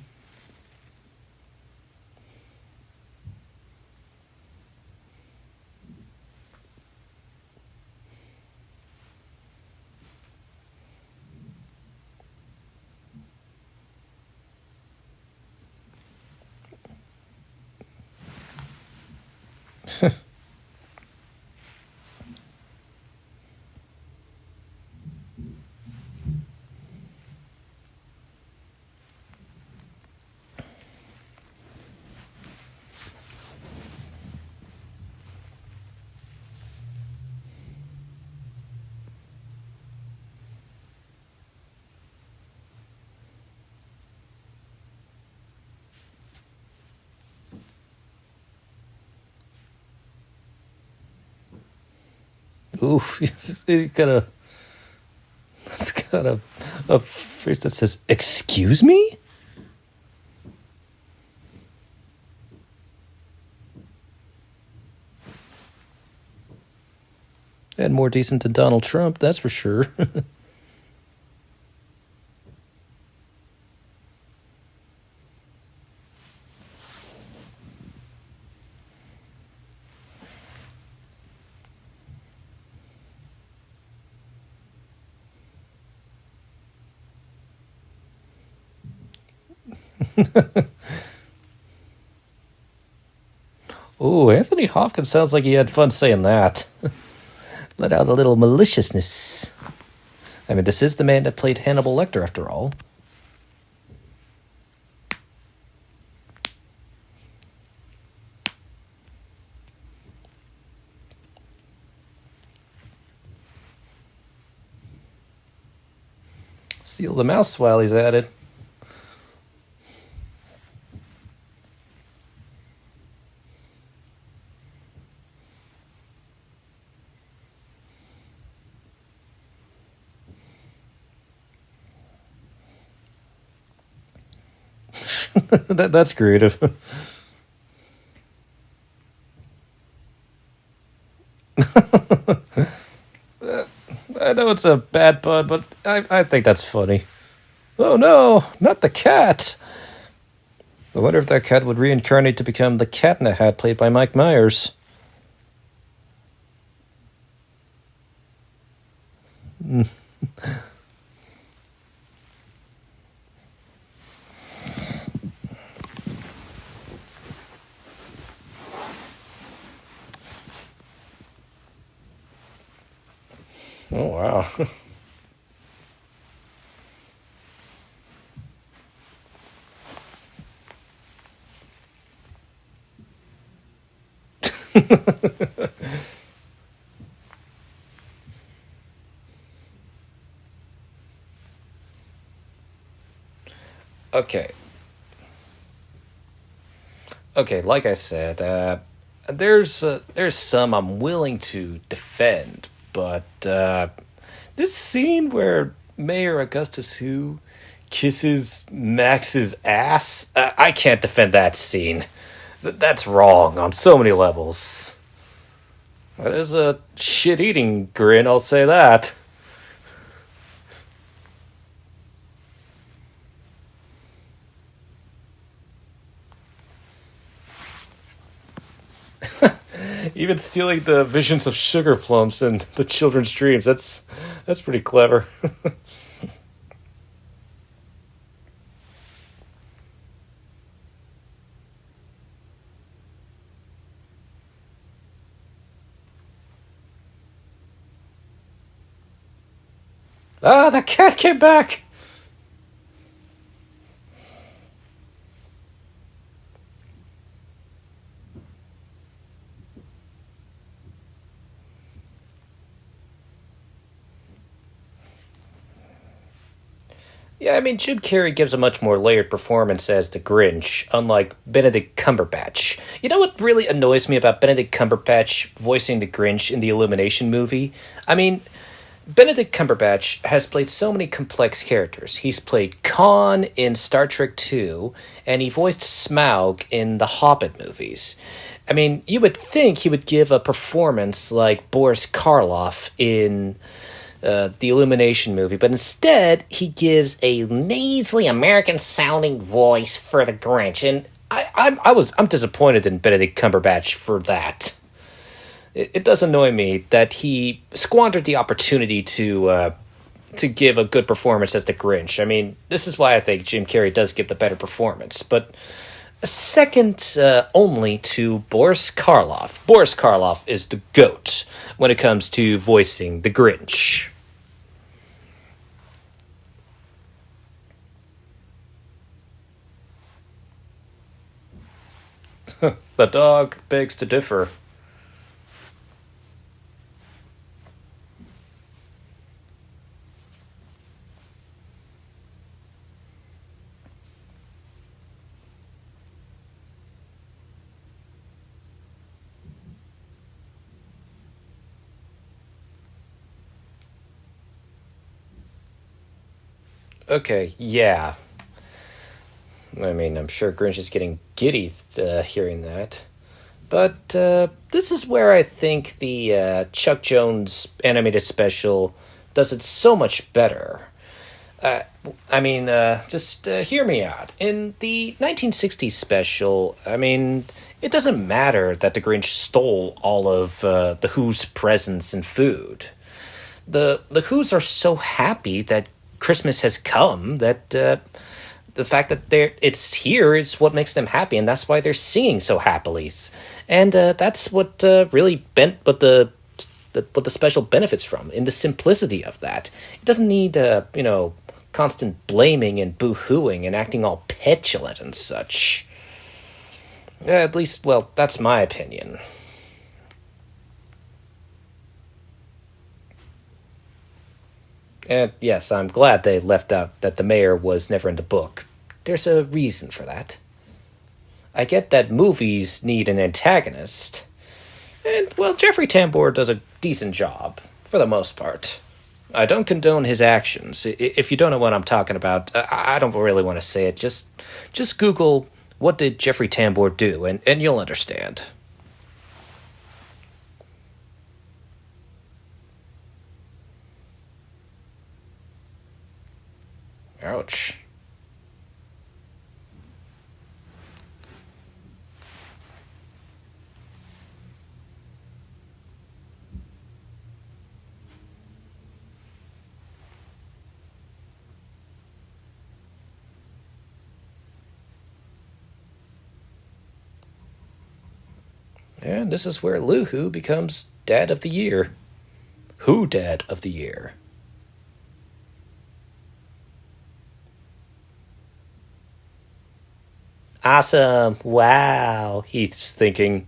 Oof, it's got a face that says, "Excuse me?" And more decent than Donald Trump, that's for sure. Oh, Anthony Hopkins sounds like he had fun saying that. Let out a little maliciousness. I mean, this is the man that played Hannibal Lecter, after all. Steal the mouse while he's at it. That's creative. I know it's a bad pun, but I think that's funny. Oh no, not the cat! I wonder if that cat would reincarnate to become the Cat in the Hat played by Mike Myers. Oh wow. Okay. Okay, like I said, there's some I'm willing to defend, but this scene where Mayor Augustus Who kisses Max's ass, I can't defend that scene. That's wrong on so many levels. That is a shit-eating grin, I'll say that. Even stealing the visions of sugar plums and the children's dreams, that's pretty clever. Ah, that cat came back! Yeah, I mean, Jim Carrey gives a much more layered performance as the Grinch, unlike Benedict Cumberbatch. You know what really annoys me about Benedict Cumberbatch voicing the Grinch in the Illumination movie? I mean, Benedict Cumberbatch has played so many complex characters. He's played Khan in Star Trek II, and he voiced Smaug in the Hobbit movies. I mean, you would think he would give a performance like Boris Karloff in the Illumination movie, but instead he gives a nasally American-sounding voice for the Grinch, and I'm disappointed in Benedict Cumberbatch for that. It does annoy me that he squandered the opportunity to give a good performance as the Grinch. I mean, this is why I think Jim Carrey does give the better performance, but second only to Boris Karloff. Boris Karloff is the GOAT when it comes to voicing the Grinch. The dog begs to differ. Okay, yeah. I mean, I'm sure Grinch is getting giddy hearing that. But this is where I think the Chuck Jones animated special does it so much better. Uh, I mean, just hear me out. In the 1960s special, I mean, it doesn't matter that the Grinch stole all of the Who's presents and food. The Who's are so happy that Christmas has come that the fact that it's here is what makes them happy, and that's why they're singing so happily. And that's what really bent what the special benefits from in the simplicity of that. It doesn't need constant blaming and boo-hooing and acting all petulant and such. At least, well, that's my opinion. And yes, I'm glad they left out that the mayor was never in the book. There's a reason for that. I get that movies need an antagonist. And, well, Jeffrey Tambor does a decent job, for the most part. I don't condone his actions. If you don't know what I'm talking about, I don't really want to say it. Just Google what did Jeffrey Tambor do, and you'll understand. Ouch. And this is where Luhu becomes Dad of the Year. Who Dad of the Year? Awesome. Wow. He's thinking.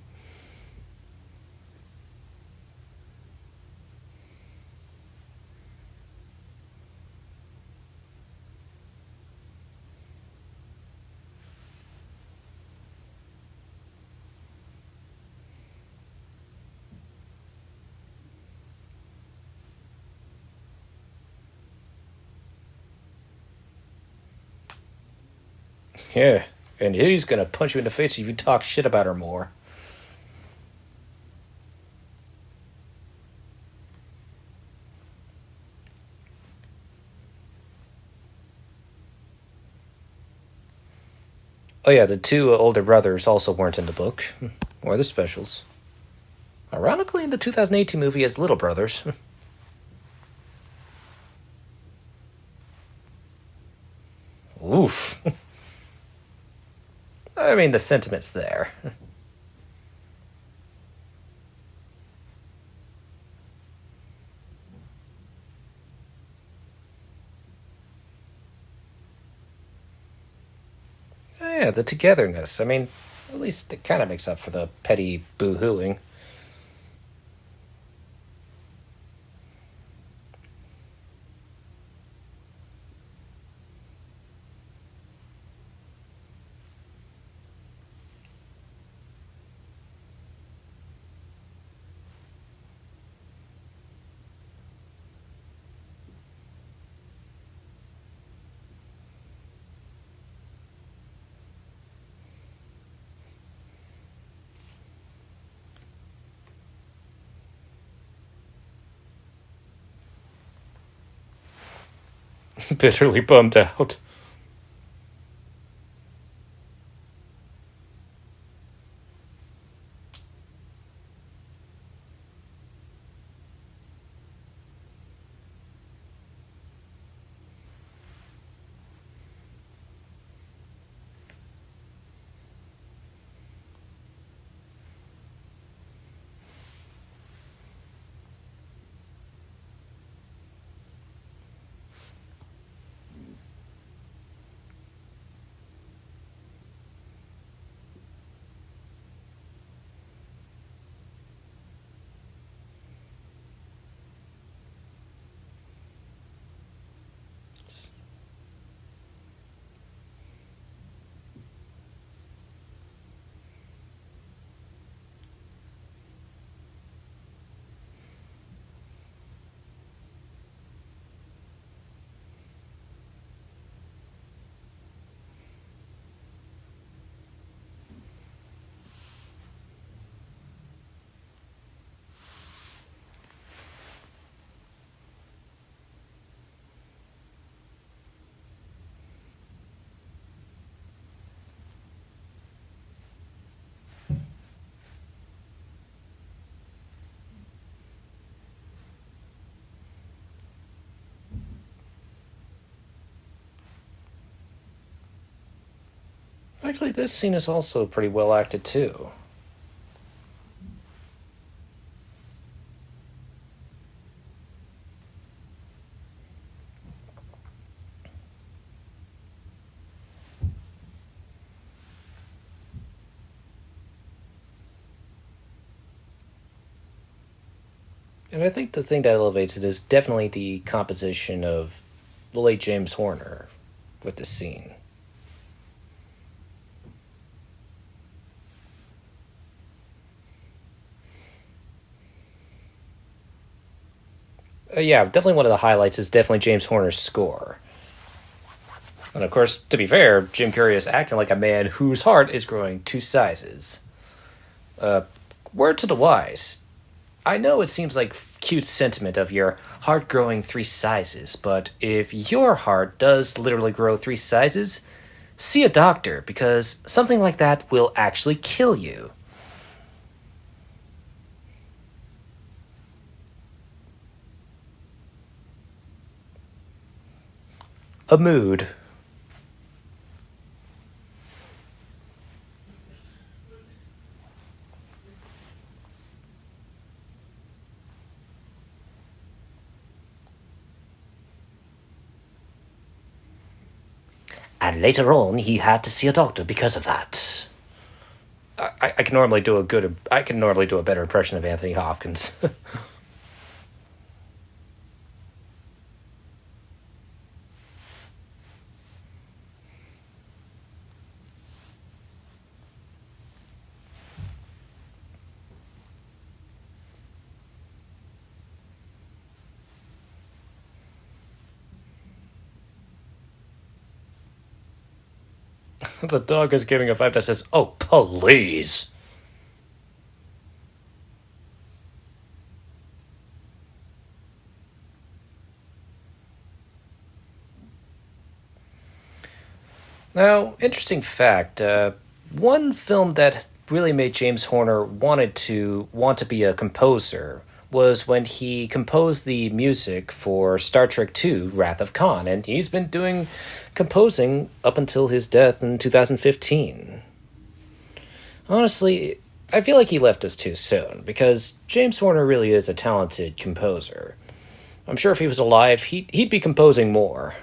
Yeah. And he's gonna punch you in the face if you talk shit about her more. Oh yeah, the two older brothers also weren't in the book, or the specials. Ironically, in the 2018 movie as little brothers. Oof. I mean, the sentiment's there. Yeah, the togetherness. I mean, at least it kind of makes up for the petty boo-hooing. Bitterly bummed out. Actually, this scene is also pretty well acted, too. And I think the thing that elevates it is definitely the composition of the late James Horner with this scene. Yeah, definitely one of the highlights is definitely James Horner's score. And of course, to be fair, Jim Carrey is acting like a man whose heart is growing 2 sizes. Uh, Word to the wise. I know it seems like cute sentiment of your heart growing 3 sizes, but if your heart does literally grow 3 sizes, see a doctor because something like that will actually kill you. A mood. And later on, he had to see a doctor because of that. I can normally do a good. I can normally do a better impression of Anthony Hopkins. The dog is giving a vibe that says, "Oh, please." Now, interesting fact. One film that really made James Horner want to be a composer was when he composed the music for Star Trek II: Wrath of Khan, and he's been doing composing up until his death in 2015. Honestly, I feel like he left us too soon because James Horner really is a talented composer. I'm sure if he was alive, he'd be composing more.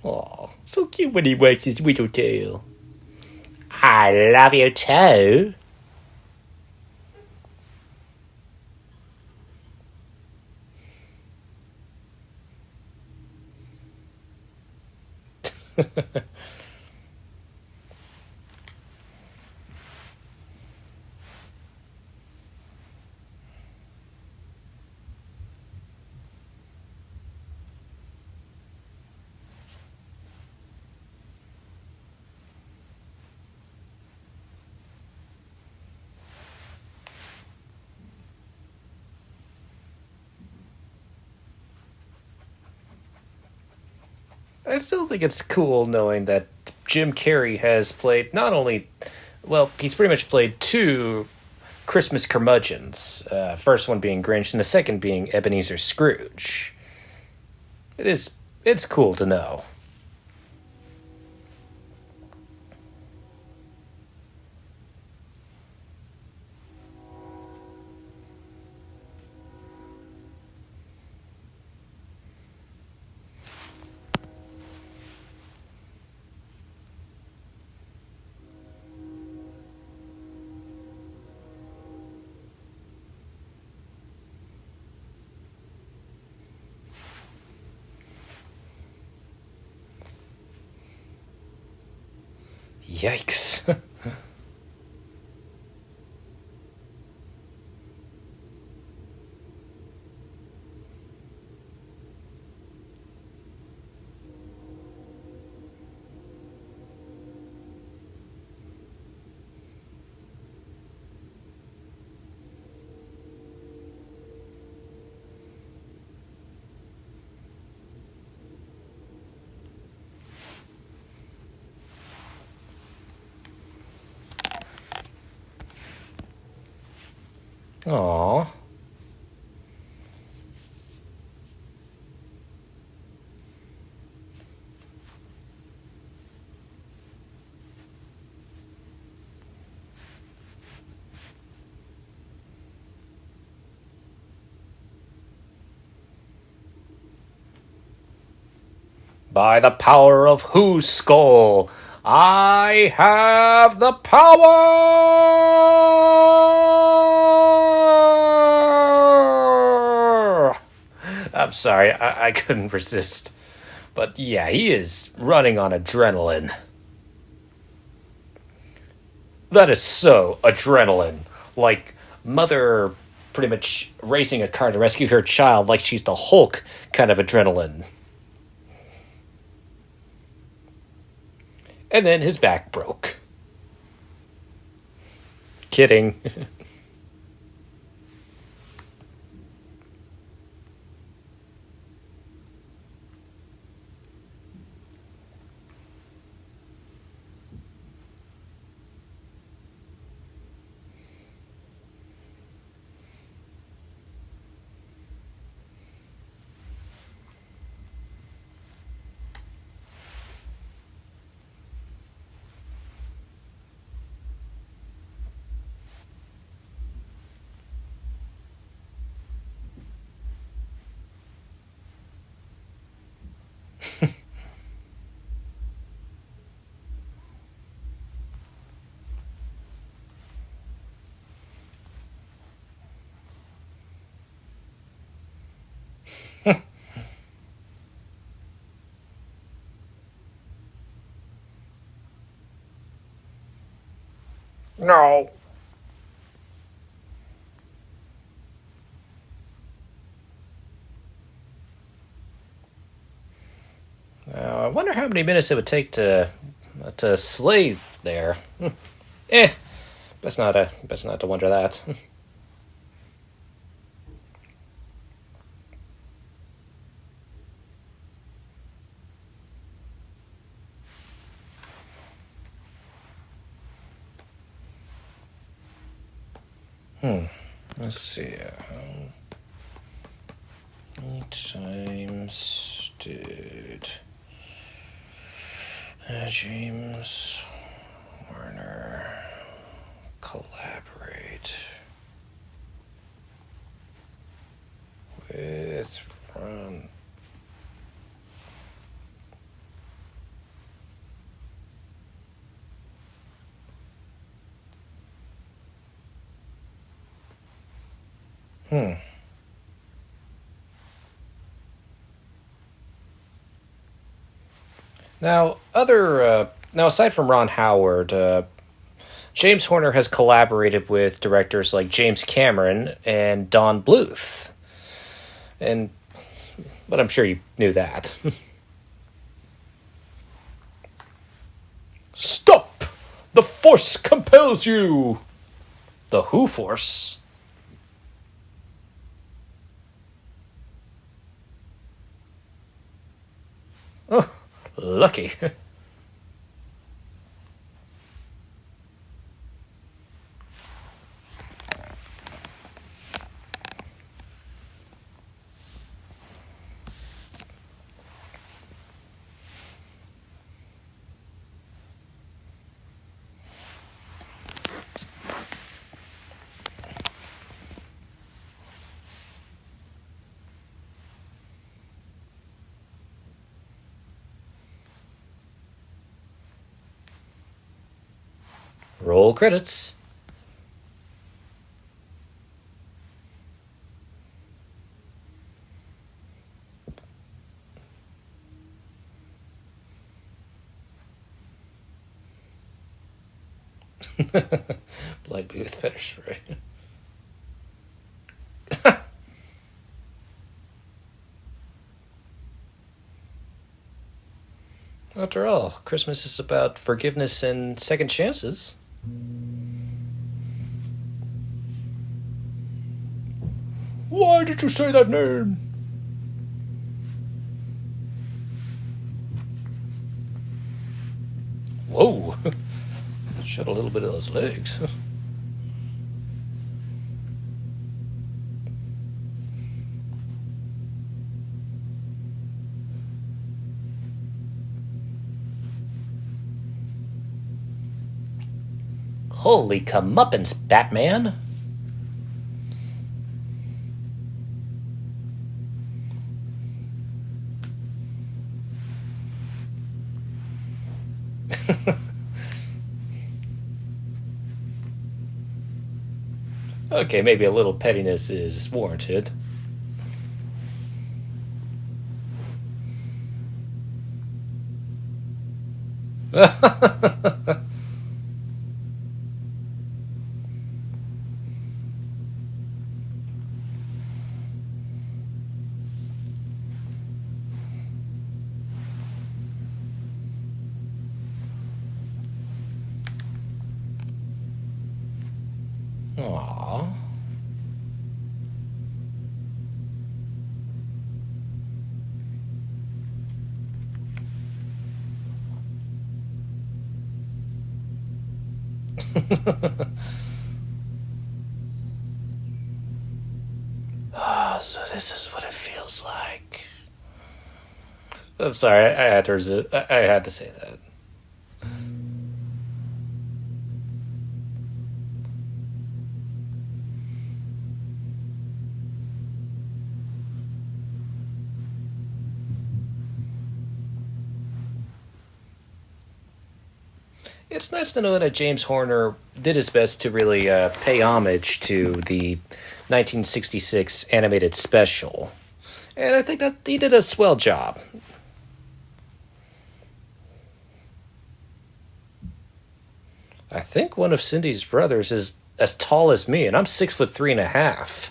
Aw, so cute when he wags his little tail. I love you too. I still think it's cool knowing that Jim Carrey has played not only, well, he's pretty much played two Christmas curmudgeons. First one being Grinch, and the second being Ebenezer Scrooge. It is, it's cool to know. Yikes. Aww. By the power of whose skull? I have the power! I'm sorry, I couldn't resist. But yeah, he is running on adrenaline. That is so adrenaline. Like, mother pretty much racing a car to rescue her child like she's the Hulk kind of adrenaline. And then his back broke. Kidding. No. I wonder how many minutes it would take to slay there. Eh, best not to wonder that. Let's see. How many times did James Warner collaborate with Ron? Now aside from Ron Howard, James Horner has collaborated with directors like James Cameron and Don Bluth, and but I'm sure you knew that. Stop! The Force compels you. The Who Force? Oh, lucky. Roll credits. Blood Booth better spray. After all, Christmas is about forgiveness and second chances. Why did you say that name? Whoa. Showed a little bit of those legs. Holy comeuppance, Batman! Okay, maybe a little pettiness is warranted. Aww. So this is what it feels like. I'm sorry, I had to say that. It's nice to know that James Horner did his best to really pay homage to the 1966 animated special. And I think that he did a swell job. I think one of Cindy's brothers is as tall as me, and I'm 6'3.5".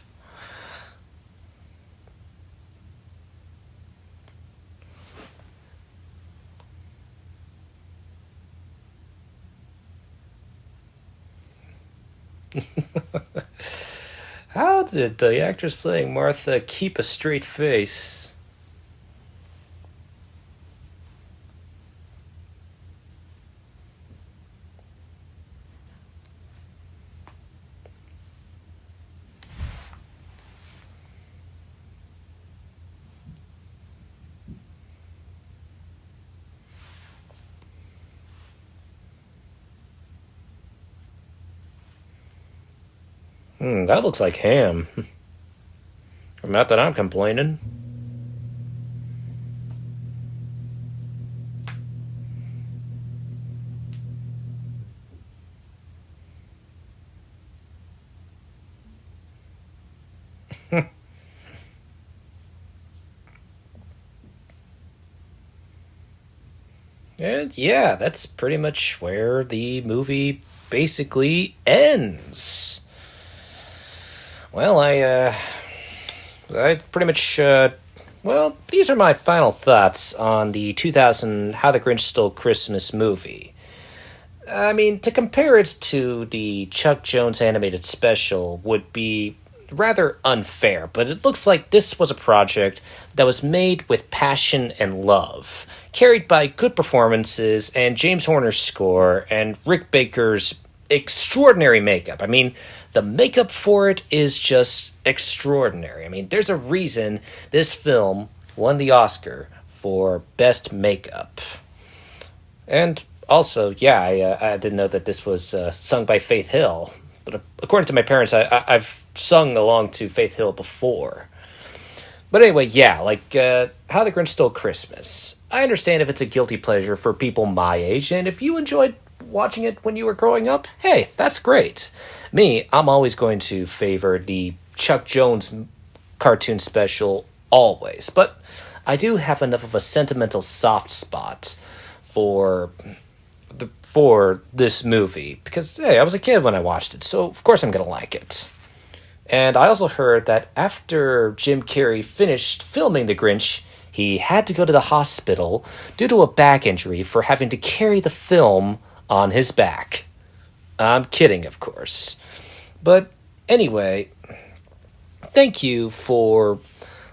How did the actress playing Martha keep a straight face? That looks like ham. Not that I'm complaining. And yeah, that's pretty much where the movie basically ends. Well, I pretty much, well, these are my final thoughts on the 2000 How the Grinch Stole Christmas movie. I mean, to compare it to the Chuck Jones animated special would be rather unfair, but it looks like this was a project that was made with passion and love, carried by good performances and James Horner's score and Rick Baker's extraordinary makeup. I mean, the makeup for it is just extraordinary. I mean, there's a reason this film won the Oscar for Best Makeup. And also, yeah, I didn't know that this was sung by Faith Hill. But according to my parents, I've sung along to Faith Hill before. But anyway, yeah, like How the Grinch Stole Christmas. I understand if it's a guilty pleasure for people my age, and if you enjoyed watching it when you were growing up, hey, that's great. Me, I'm always going to favor the Chuck Jones cartoon special always, but I do have enough of a sentimental soft spot for this movie because hey, I was a kid when I watched it, so of course I'm gonna like it. And I also heard that after Jim Carrey finished filming The Grinch, he had to go to the hospital due to a back injury for having to carry the film on his back. I'm kidding, of course. But anyway, thank you for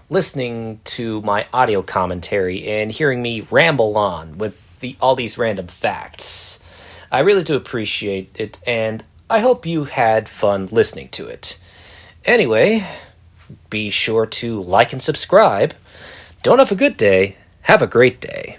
listening to my audio commentary and hearing me ramble on with all these random facts. I really do appreciate it, and I hope you had fun listening to it. Anyway, be sure to like and subscribe. Don't have a good day, have a great day.